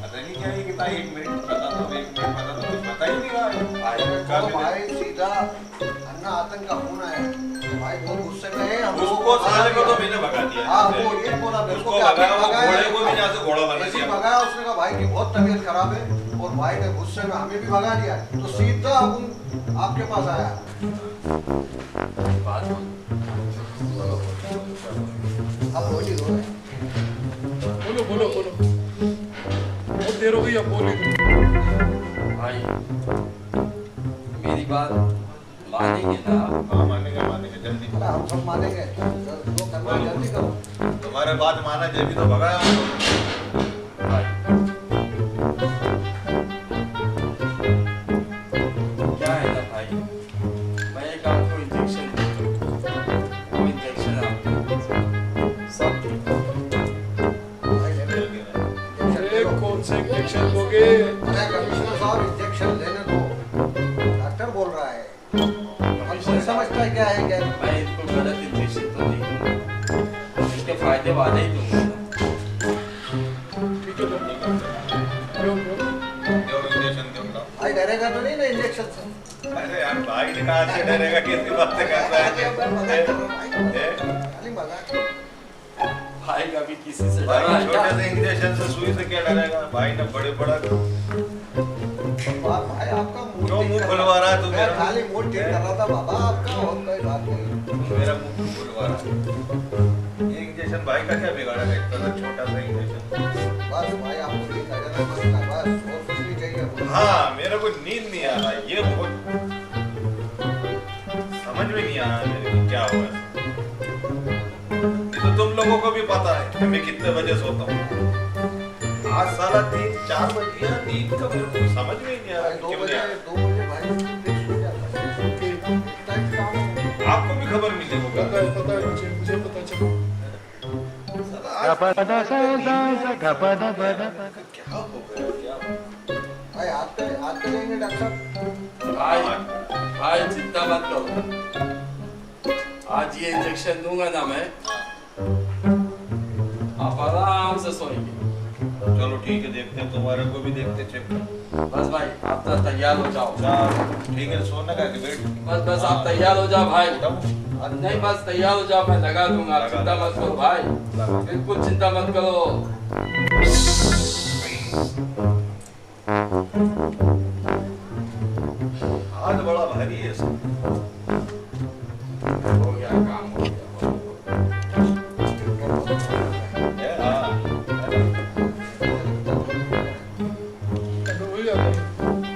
पता नहीं क्या है, कितना 1 मिनट पता था, 1 मिनट पता था, कुछ पता ही नहीं रहा। भाई सीधा अन्ना आतंक का फोन है भाई, बहुत गुस्से में है हम। उसको साले को तो मैंने भगा दिया। हाँ वो ये बोला मेरे को, उसको भगाया, वो घोड़े को भी यहाँ से घोड़ा बना ऐसे दिया। भगाया उसने कहा भाई की बहुत तबीयत खराब है, और भाई ने गुस्से में हमें भी भगा दिया, तो सीधा अपन आपके पास आया। बात अब बोली दो बोलो बोलो बोलो, बहुत देर हो गई, अब बोलो। भाई मेरी बात मानेंगे ना? हाँ मानेंगे मानेंगे, जल्दी अरे हम सब मानेंगे, जो करना है जल्दी करो। तुम्हारे बात माना जब भी तो भगाया भाई क्या है ना भाई, मैं एक आपको इंजेक्शन वो इंजेक्शन आपको सब अरे कौन से इंजेक्शन दोगे? अरे कमिश्नर साहब इंजेक्शन लेने दो, डॉक्टर बोल रहा है। कमिश्नर समझता है क्या है क्या? मैं इनको गलत इंजेक्शन तो नहीं दूंगा, इसके फायदे वाले ही दूंगा। ठीक है लो इंजेक्शन दूंगा। भाई डरेगा तो नहीं ना इंजेक्शन से? अरे यार भाई ने कहा से डरेगा, कैसी बातें करता है? खाली मजाक। भाई का भी किसी से भाई डरा है छोटे क्या? से इंजेक्शन से सुई से क्या डरेगा? भाई ने बड़े बड़ा भाई आपका मूड क्यों ठीक मुंह कर खुलवा रहा है तू मैं मेरा? खाली मूड ठीक कर रहा था बाबा आपका, और कोई बात नहीं। मेरा मुंह क्यों खुलवा रहा है? ये इंजेक्शन भाई का क्या बिगाड़ेगा? इतना सा छोटा सा इंजेक्शन। बस भाई आपको ठीक है जरा बस बस और कुछ नहीं चाहिए। हाँ मेरे को नींद नहीं आ रहा, ये बहुत समझ में नहीं आ रहा मेरे को क्या हुआ है। ये तो तुम लोगों को भी पता है कि मैं कितने बजे सोता हूँ। आज साला 3-4 बज गया, नींद का मेरे को समझ में ही नहीं आ रहा। भाई 2 क्यों बजे नहीं आ 2 बजे भाई सो जाता है। इतना ही काम है। रहा? आपको भी खबर मिली होगा। पता है मुझे पता चला। क्या हो गया क्या? भाई हाथ पे लेंगे डॉक्टर साहब। भाई चिंता मत करो, आज ये इंजेक्शन दूंगा ना मैं, आप आराम से सोएंगे। चलो ठीक है, देखते हैं, तुम्हारे को भी देखते चेक। बस भाई आप तो तैयार हो जाओ। ठीक है, सोने का कि वेट? बस आप तैयार हो जाओ भाई। बताओ। नहीं बस तैयार हो जाओ, मैं लगा दूंगा, लगा चिंता मत करो भाई, बिल्कुल चिंता मत करो। हाथ बड़ा भारी है सब। हो गया काम, हो गया। है, हाँ, है ना?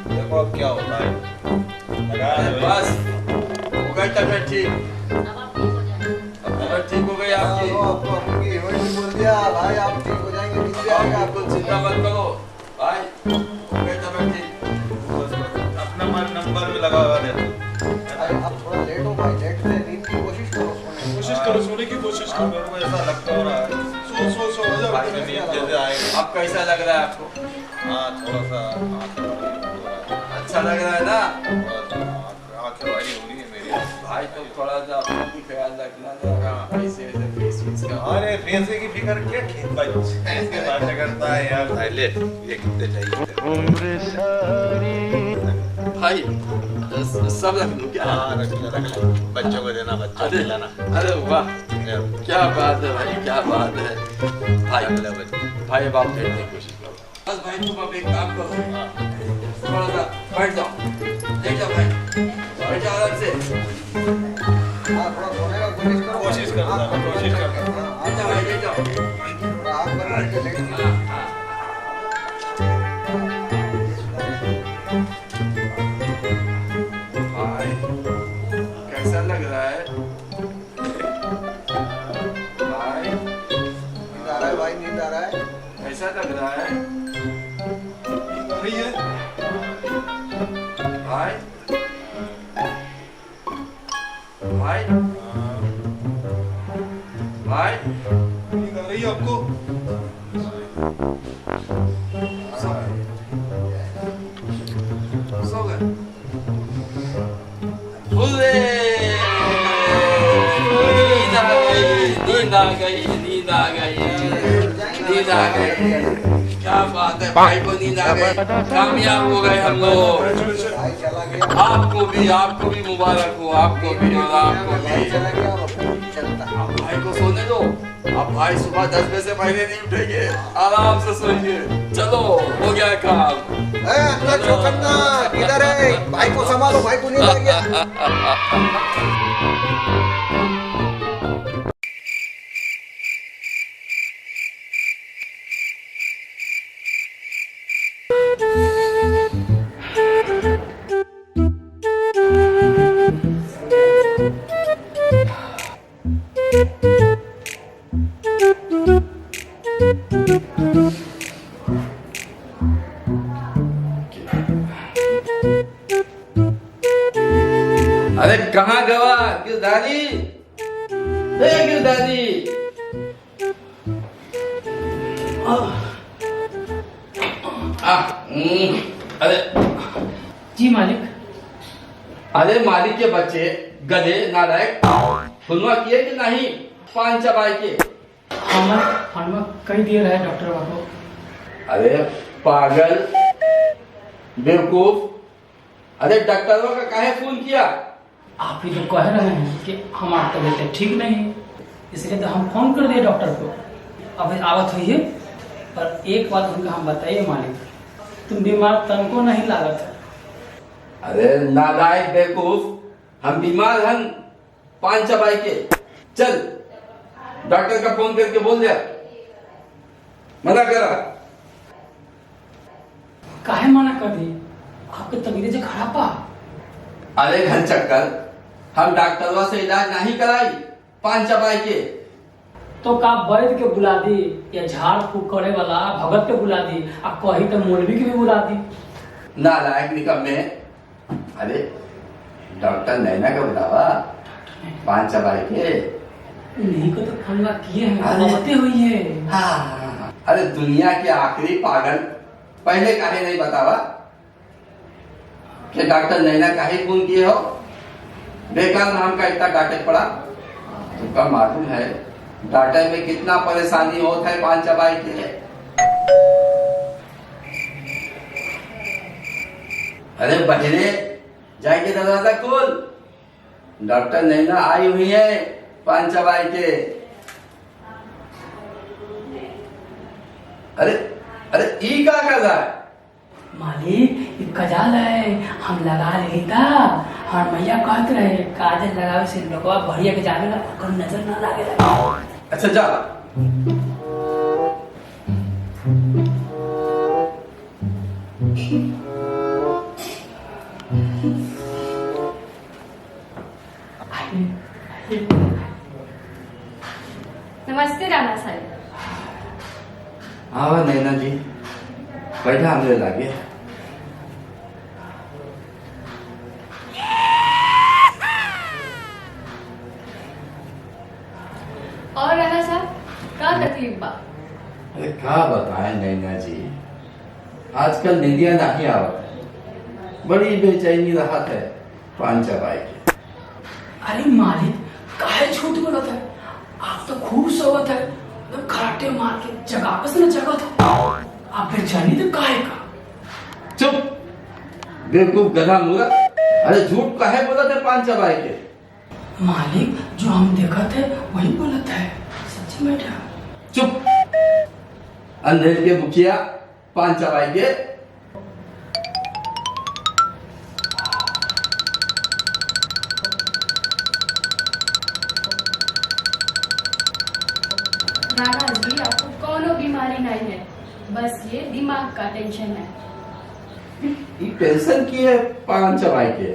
देखो अब क्या होता है। लगा अरे दो। बस हो गई तबीयत ठीक, अब आप ठीक हो जाएंगे। अब तबीयत ठीक हो गई आपकी। आपको आपकी हीरोइन बोल दिया भाई आप ठीक हो जाएंगे, नींद भी आएगा आप आपको। चिंता मत करो भाई, हो गई तबीयत ठीक। अपना नंबर में लगा हुआ देता हूँ। भाई आप थोड़ा लेट हो भाई, लेट से नींद की कोशिश करो सोने की। कोशिश करो, सोने की कोशिश हाँ, करो। मेरे को ऐसा लगता हो रहा है। सो हो जाओ। भाई, नींद जैसे आएगा। अब कैसा लग रहा है आपको? हाँ थोड़ा सा आँखें वाली हो रहा है। अच्छा लग रहा है ना? थोड़ा सा आँखें वाली हो रही है मेरी। भाई तो थोड़ा सा अपना भी ख्याल रखना जरा, ऐसे ऐसे फेस वेस का। अरे पैसे की फिक्र क्या खेत भाई ऐसे बातें करता है यार। ले ये कितने चाहिए? भाई सब रख लूं क्या? हाँ रख ले बच्चों को देना, बच्चों को अरे खिलाना। अरे वाह क्या बात है भाई, क्या बात है भाई। भाई अब आप बैठने की कोशिश करो। बस भाई तुम अब एक काम करो, थोड़ा सा बैठ जाओ, देख जाओ भाई, बैठ जाओ आराम से। हाँ, थोड़ा सोने का कोशिश करो। कोशिश करता हाँ, देख जाओ भाई, देख जाओ। थोड़ा आँख बंद करके लेट जाओ। भाई कैसा लग रहा है भाई? नींद आ रहा है भाई, नींद आ रहा है। कैसा लग रहा है अभी है भाई? भाई भाई नींद आ रही है आपको? सो गए? हुर्रे! नींद आ गई, नींद आ गई, नींद आ गई, नींद आ गई। क्या बात है, भाई को नींद आ गई, कामयाब हो गए हम लोग। भाई चला गया, आपको भी मुबारक हो, आपको भी और आपको भाई भी। चला गया, अब नहीं चलता। अब भाई को सोने दो, अब भाई सुबह 10 बजे से पहले नहीं उठेंगे, आराम से सोएंगे। चलो हो गया काम। अंदर चौकन्ना किधर है? भाई को संभालो, भाई को नींद आ गया। अरे कहाँ गवा गिरधारी? गिरधारी अरे जी मालिक। अरे मालिक के बच्चे गधे नालायक, सुनवा किए कि नहीं? पान चबाई के। हमारा कई देर है डॉक्टर बाबू। अरे पागल बेवकूफ, अरे डॉक्टरों का काहे फोन किया? आप ही तो कह रहे हैं कि हमारी तबीयत ठीक नहीं है, इसलिए तो हम फोन कर दिए डॉक्टर को। अब आवत हुई है, पर एक बात उनका हम बताइए मालिक, तुम बीमार तनको नहीं लागत है। अरे नालायक बेवकूफ, हम बीमार हैं पान चबाई के। चल डॉक्टर का फोन करके बोल दिया, मना करा। काहे मना कर दी? आपकी तबीयत जो खराब बा। अरे घन चक्कर, हम डॉक्टरों से इलाज नहीं कराई पान चबाई के। तो का वैद्य के बुला दी या झाड़ फूक करे वाला भगत के बुला दी, अब कही तो मौलवी के भी बुला दी। नालायक निकम्मे, अरे डॉक्टर नैना का बुलावा पान चबाई के। उन्हीं को तो फोन किए हैं, अरे। बातें हुई है। हाँ, अरे दुनिया के आखिरी पागल, पहले काहे नहीं बतावा कि डॉक्टर नैना काहे फोन किए हो? बेकार नाम का इतना डांटे पड़ा। तुमका मालूम है डांटे में कितना परेशानी होता है पान चबाई के। अरे बहरे जाके दरवाजा खोल, डॉक्टर नैना आई हुई है पान चबाई के। अरे अरे ई क्या कर रहा है? मालिक ये कजाल है, हम लगा ली था। और मैया कहते रहे काजल लगावे से लोगवा बढ़िया के जावे ला, ओकर नजर ना लागे ला। अच्छा जा। नमस्ते राणा साहब। हाँ नैना जी, बैठा हमरे लागे। और राणा साहब का तकलीफ बा? अरे क्या बताएं नैना जी, आजकल नींदिया नहीं आवत है, बड़ी बेचैनी राहत है पान चबाई के। अरे मालिक काहे झूठ बोलत है? आप तो खूब सोवत है, तो खराटे मार के जगह पे से न जगह था। आप बेचैनी तो काहे का? चुप, बेवकूफ गधा मुरा, अरे झूठ काहे बोला थे पान चबाए के? मालिक जो हम देखा थे वही बोला था, सच्ची बेटा। चुप, अंधेर के मुखिया, पान चबाए के। राणा जी आपको कोनो बीमारी नहीं है, बस ये दिमाग का टेंशन है। ये टेंशन की है पान चबाए के?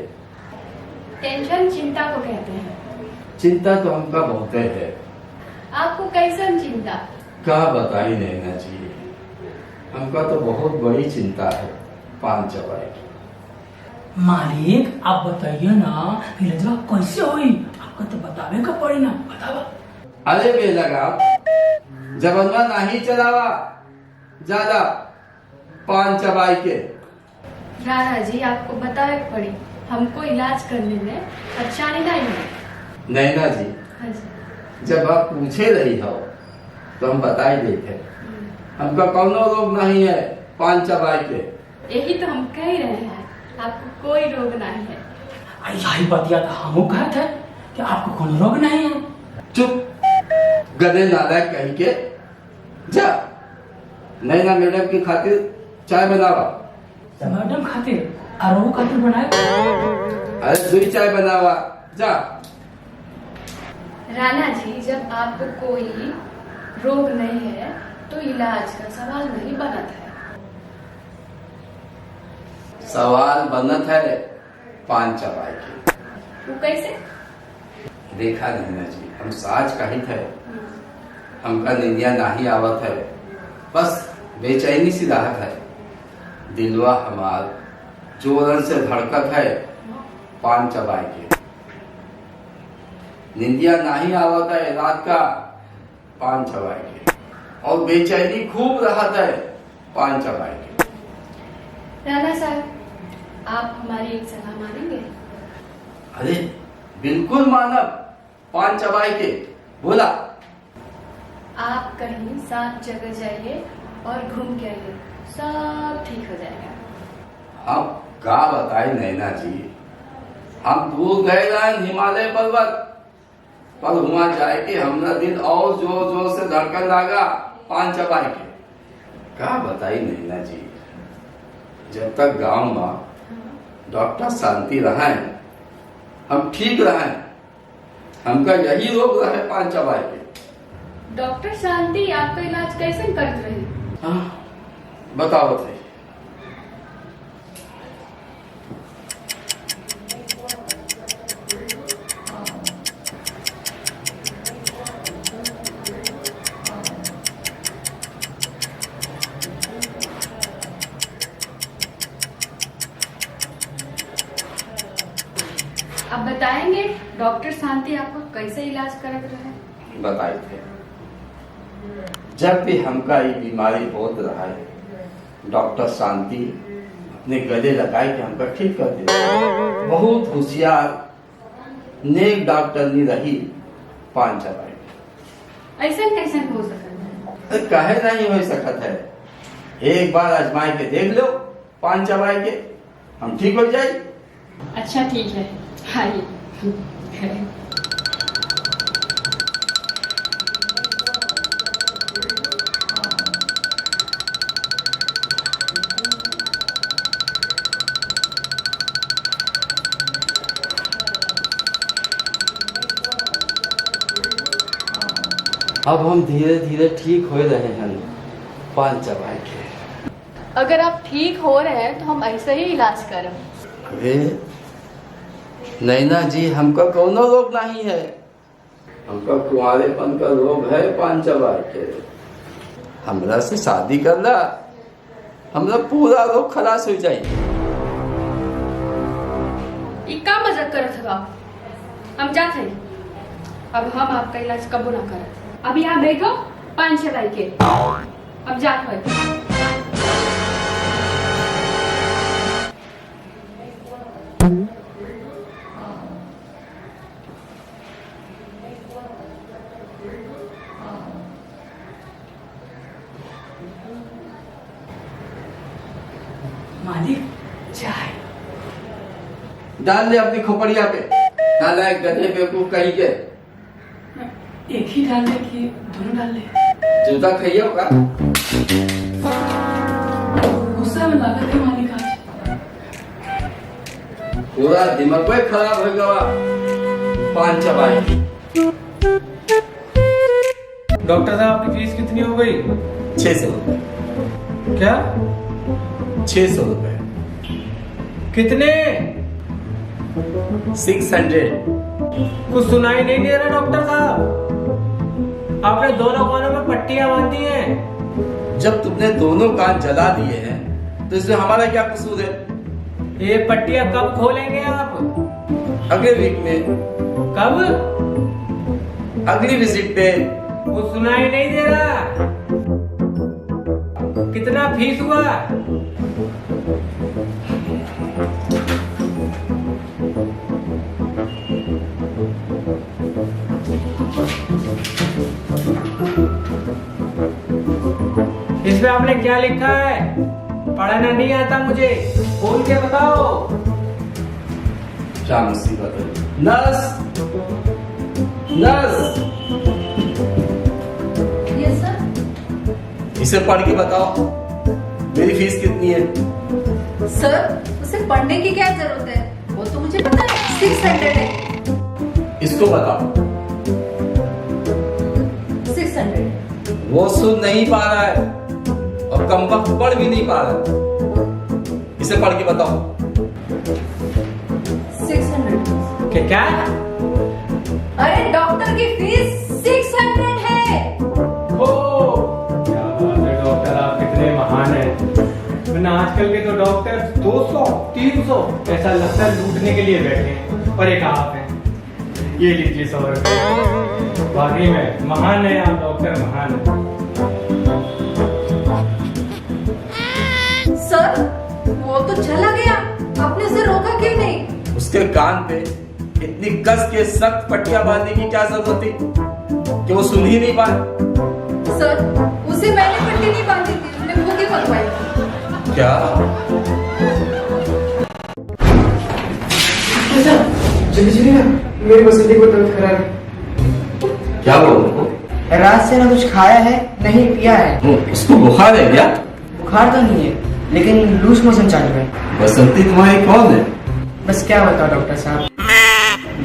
टेंशन चिंता को कहते हैं। चिंता तो हमका बहुत है। आपको कैसन चिंता? क्या बताई नैना जी, हमका तो बहुत बड़ी चिंता है पान चबाए की। मालिक आप बताइए ना, इलाजवा कैसे हुई? आपको तो बतावे का पड़ी ना, बतावा। अरे बेलगा, जबनवा नहीं चलावा ज्यादा पान चबाए के। राणा जी आपको बताए पड़ी, हमको इलाज करने में परेशानी नहीं है। नैना जी, हाँ जी। जब आप पूछे रही हो तो हम बता ही देते, हमका कौनो रोग नहीं है पान चबाए के। यही तो हम कह रहे हैं, आपको कोई रोग नहीं है। यही बतिया था, हमको कहा था कि आपको कोई रोग नहीं है। चुप, गधे नालायक कहीं के। जा नैना मैडम की खातिर चाय बनावा। मैडम खातिर और वो खातिर बनाए। अरे दूध चाय बनावा, जा। राणा जी जब आपको कोई रोग नहीं है तो इलाज का सवाल नहीं बनत है। सवाल बनत है पान चबाए के। वो कैसे? देखा नैना जी, हम साच कही थे, हमका निंदिया नहीं आवत है, बस बेचैनी सी राहत है। दिलवा हमार जोरन से धड़कत है पान चबाए के। निंदिया नहीं आवत है रात का पान चबाए के, और बेचैनी खूब रहत है पान चबाए के। राणा साहब आप हमारी एक सलाह मानेंगे? अरे बिल्कुल मानब, पान चबाए के। बोला। आप कहीं साफ जगह जाइए और घूम के आइए, सब ठीक हो जाएगा। हम का बताए नैना जी, हम दूर गए रहे हिमालय पर्वत पर, वहां जाए के हमरा दिल और जोर जोर से धड़कन लागा पान चबाए के। का बताई नैना जी, जब तक गांव में डॉक्टर शांति रहे हम ठीक रहे, हमका यही रोग रहे पान चबाए के। डॉक्टर शांति आपका इलाज कैसे करत रही? हाँ, बताओ थे। अब बताएंगे डॉक्टर शांति आपको कैसे इलाज करत रहे? बताए थे, जब भी हमका ये बीमारी होत रहा है, डॉक्टर शांति अपने गले लगाए के हमका ठीक कर दे। बहुत होशियार नेक डॉक्टर नहीं रही पान चबाए। ऐसा कैसे हो सकता है? काहे नहीं हो सकत है, एक बार आजमाए के देख लो पान चबाए के, हम ठीक हो जाए। अच्छा ठीक है, आइए। अब हम धीरे धीरे ठीक हो रहे हैं पान चबाए के। अगर आप ठीक हो रहे हैं तो हम ऐसे ही इलाज करें। अरे नैना जी, हमका कोनो रोग नहीं है, हमका कुंवारेपन का रोग है पान चबाए के। हमरा से शादी कर ला, हमरा पूरा रोग खलास हो जाए। ये का मजाक करत हो आप? हम जाते हैं, अब हम आपका इलाज कबो ना करें। अब यहाँ बैठो, पान चबाए के अब जात हो। मालिक चाय। डाल ले अपनी खोपड़िया पे। डाला एक गधे बेवकूफ कहीं के। एक ही डाल ले कि दोनों डाल ले? जूता खाइए होगा। गुस्सा में लागत है मालिक आज। पूरा दिमाग पे खराब हो गया। पान चबाए। डॉक्टर साहब आपकी फीस कितनी हो गई? 600 रुपए। क्या? 600 रुपए। कितने? 600। कुछ सुनाई नहीं दे रहा डॉक्टर साहब। आपने दोनों कानों में पट्टियां बांधी हैं। जब तुमने दोनों कान जला दिए हैं तो इसमें हमारा क्या कसूर है? ये पट्टियां कब खोलेंगे आप? अगले वीक में। कब? अगली विजिट पे। कुछ सुनाई नहीं दे रहा। कितना फीस हुआ? इसमें आपने क्या लिखा है? पढ़ना नहीं आता मुझे, बोल के बताओ। क्या मुसीबत है? Nurse, nurse, yes sir. इसे पढ़ के बताओ मेरी फीस कितनी है। सर उसे पढ़ने की क्या जरूरत है, वो तो मुझे पता है 600 है। इसको बताओ। 600। वो सुन नहीं पा रहा है और कम वक्त पढ़ भी नहीं पा रहा है। इसे पढ़ के बताओ। 600। क्या? अरे डॉक्टर की फीस 600 है। ओ, क्या बात है डॉक्टर, आप कितने महान हैं। वरना आजकल के तो डॉक्टर 200, 300 ऐसा लगता है लूटने के लिए बैठे हैं, और एक आप हैं। ये लीजिए 100 रुपये। वाकई में महान है आप डॉक्टर, महान है। सर वो तो चला गया, आपने उसे रोका क्यों नहीं? उसके कान पे इतनी कस के सख्त पट्टियां बांधने की क्या जरूरत थी कि वो सुन ही नहीं पाए? सर उसे मैंने पट्टी नहीं बांधी थी, उसने खुद ही पकवाई। क्या? जल्दी ना, मेरी बसंती को तबीयत खराब है। क्या बोलो? रात से ना कुछ खाया है नहीं पिया है। उसको बुखार है क्या? बुखार तो नहीं है लेकिन लूज मोशन चालू है। बसंती तुम्हारी कौन है? बस क्या बताओ डॉक्टर साहब,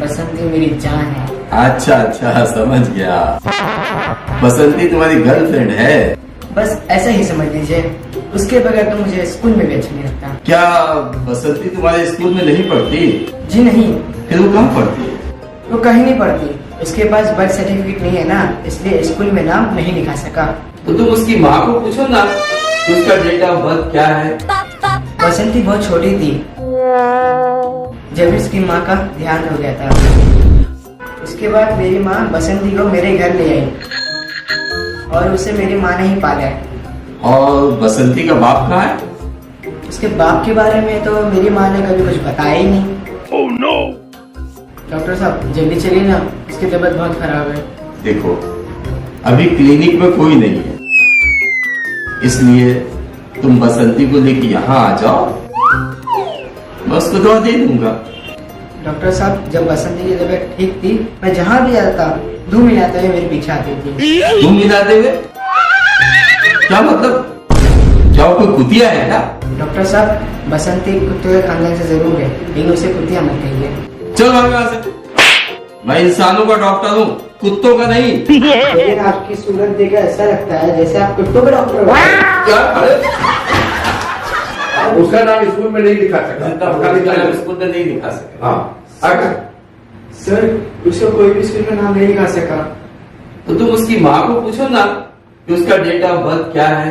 बसंती मेरी जान है। अच्छा अच्छा, समझ गया। बसंती तुम्हारी गर्लफ्रेंड है? बस ऐसा ही समझ लीजिए, उसके बगैर तो मुझे स्कूल में भी अच्छा नहीं लगता। क्या बसंती तुम्हारे स्कूल में नहीं पढ़ती? जी नहीं। फिर वो कहाँ पढ़ती है? वो कहीं नहीं पढ़ती, उसके पास बर्थ सर्टिफिकेट नहीं है ना, इसलिए स्कूल में नाम नहीं लिखा सका। तो तुम उसकी माँ को पूछो ना कि उसका डेट ऑफ बर्थ क्या है। बसंती बहुत छोटी थी जब इसकी माँ का ध्यान हो गया था। उसके बाद मेरी माँ बसंती को मेरे घर ले आई और उसे मेरी माँ ने ही पाला है। और बसंती का बाप कहाँ है? उसके बाप के बारे में तो मेरी माँ ने कभी कुछ बताया ही नहीं। Oh, no! डॉक्टर साहब जल्दी चलिए ना, इसकी तबीयत बहुत खराब है। देखो अभी क्लिनिक में कोई नहीं है, इसलिए तुम बसंती को लेके यहाँ आ जाओ, मैं उसको दवा दे दूंगा। डॉक्टर साहब जब बसंती की तबीयत ठीक थी, मैं जहाँ भी जाता धूम मिलाते हुए मेरे पीछे आती थी। धूम मिलाते हुए? क्या मतलब? क्या वो कोई कुतिया है क्या? डॉक्टर साहब बसंती कुत्तों के खानदान से जरूर है, लेकिन उसे कुतिया मत कहिए। चल भाग यहाँ से। मैं इंसानों का डॉक्टर हूँ, कुत्तों का नहीं। लेकिन आपकी सूरत देखकर ऐसा लगता है जैसे आप कुत्तों के डॉक्टर हो। क्या? अरे उसका नाम स्कूल में नहीं लिखा सकता। स्कूल में नहीं लिखा सकता। हाँ सर उसको कोई भी स्कूल में नाम नहीं लिखा सका। तो तुम उसकी माँ को पूछो ना कि उसका डेट ऑफ बर्थ क्या है।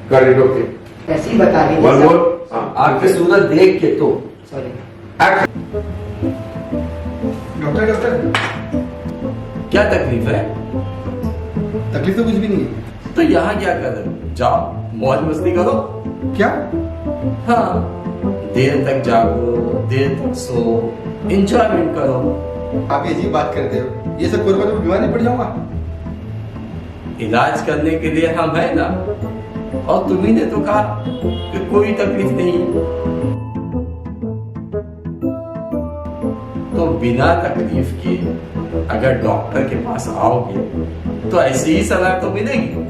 कर दो। ऐसे ही बता वन दीजिए। मोर। आपकी सूरत देख के तो। सॉरी डॉक्टर डॉक्टर क्या तकलीफ है? तकलीफ तो कुछ भी नहीं है। तो यहाँ क्या कर रहे हो? जाओ मौज मस्ती करो। क्या? हाँ, देर तक जागो, देर तक सो, एंजॉयमेंट करो। आप ये अजीब बात करते हो, ये सब करके तो बीमार नहीं पड़ जाऊंगा। इलाज करने के लिए हम है ना, और तुम्ही ने तो कहा कि कोई तकलीफ नहीं है। बिना तकलीफ के अगर डॉक्टर के पास आओगे तो ऐसी ही सलाह तो मिलेगी।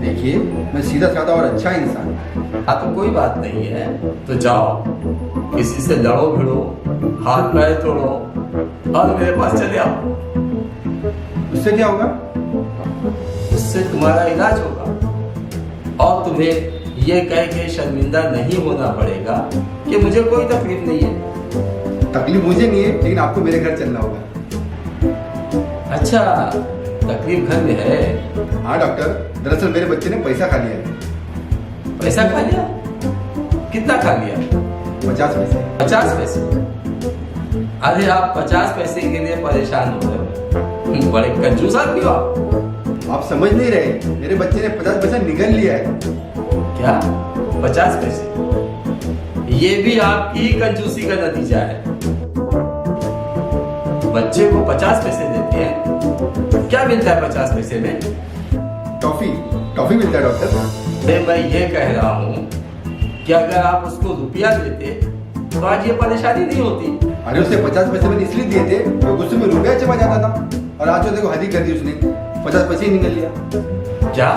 देखिए, मैं सीधा साधा और अच्छा इंसान हूं। हाँ तो कोई बात नहीं है, तो जाओ किसी से लड़ो भिड़ो, हाथ पैर तोड़ो और मेरे पास चले आओ। उससे क्या होगा? उससे तुम्हारा इलाज होगा और तुम्हें ये कह के शर्मिंदा नहीं होना पड़ेगा कि मुझे कोई तकलीफ नहीं है। तकलीफ मुझे नहीं है, लेकिन आपको मेरे घर चलना होगा। अच्छा, तकलीफ घर में है? हाँ डॉक्टर, दरअसल मेरे बच्चे ने पैसा खा लिया है। पैसा खा लिया? कितना खा लिया? 50 पैसे। 50 पैसे? अरे आप 50 पैसे के लिए परेशान हो रहे हो, बड़े कंजूस आदमी हो आप समझ नहीं रहे, मेरे बच्चे ने 50 पैसा निगल लिया है। क्या 50 पैसे? ये भी आपकी कंजूसी का नतीजा है। बच्चे को 50 पैसे देते हैं, क्या मिलता है 50 पैसे में? टॉफी मिलता है डॉक्टर। मैं ये कह रहा हूँ कि अगर आप उसको रुपया देते तो आज ये परेशानी नहीं होती। अरे उसे 50 पैसे मैंने इसलिए दिए थे, तो गुस्से में रुपया चला जाता था, और आज तो देखो हद ही कर दी उसने, 50 पैसे ही निकल लिया। क्या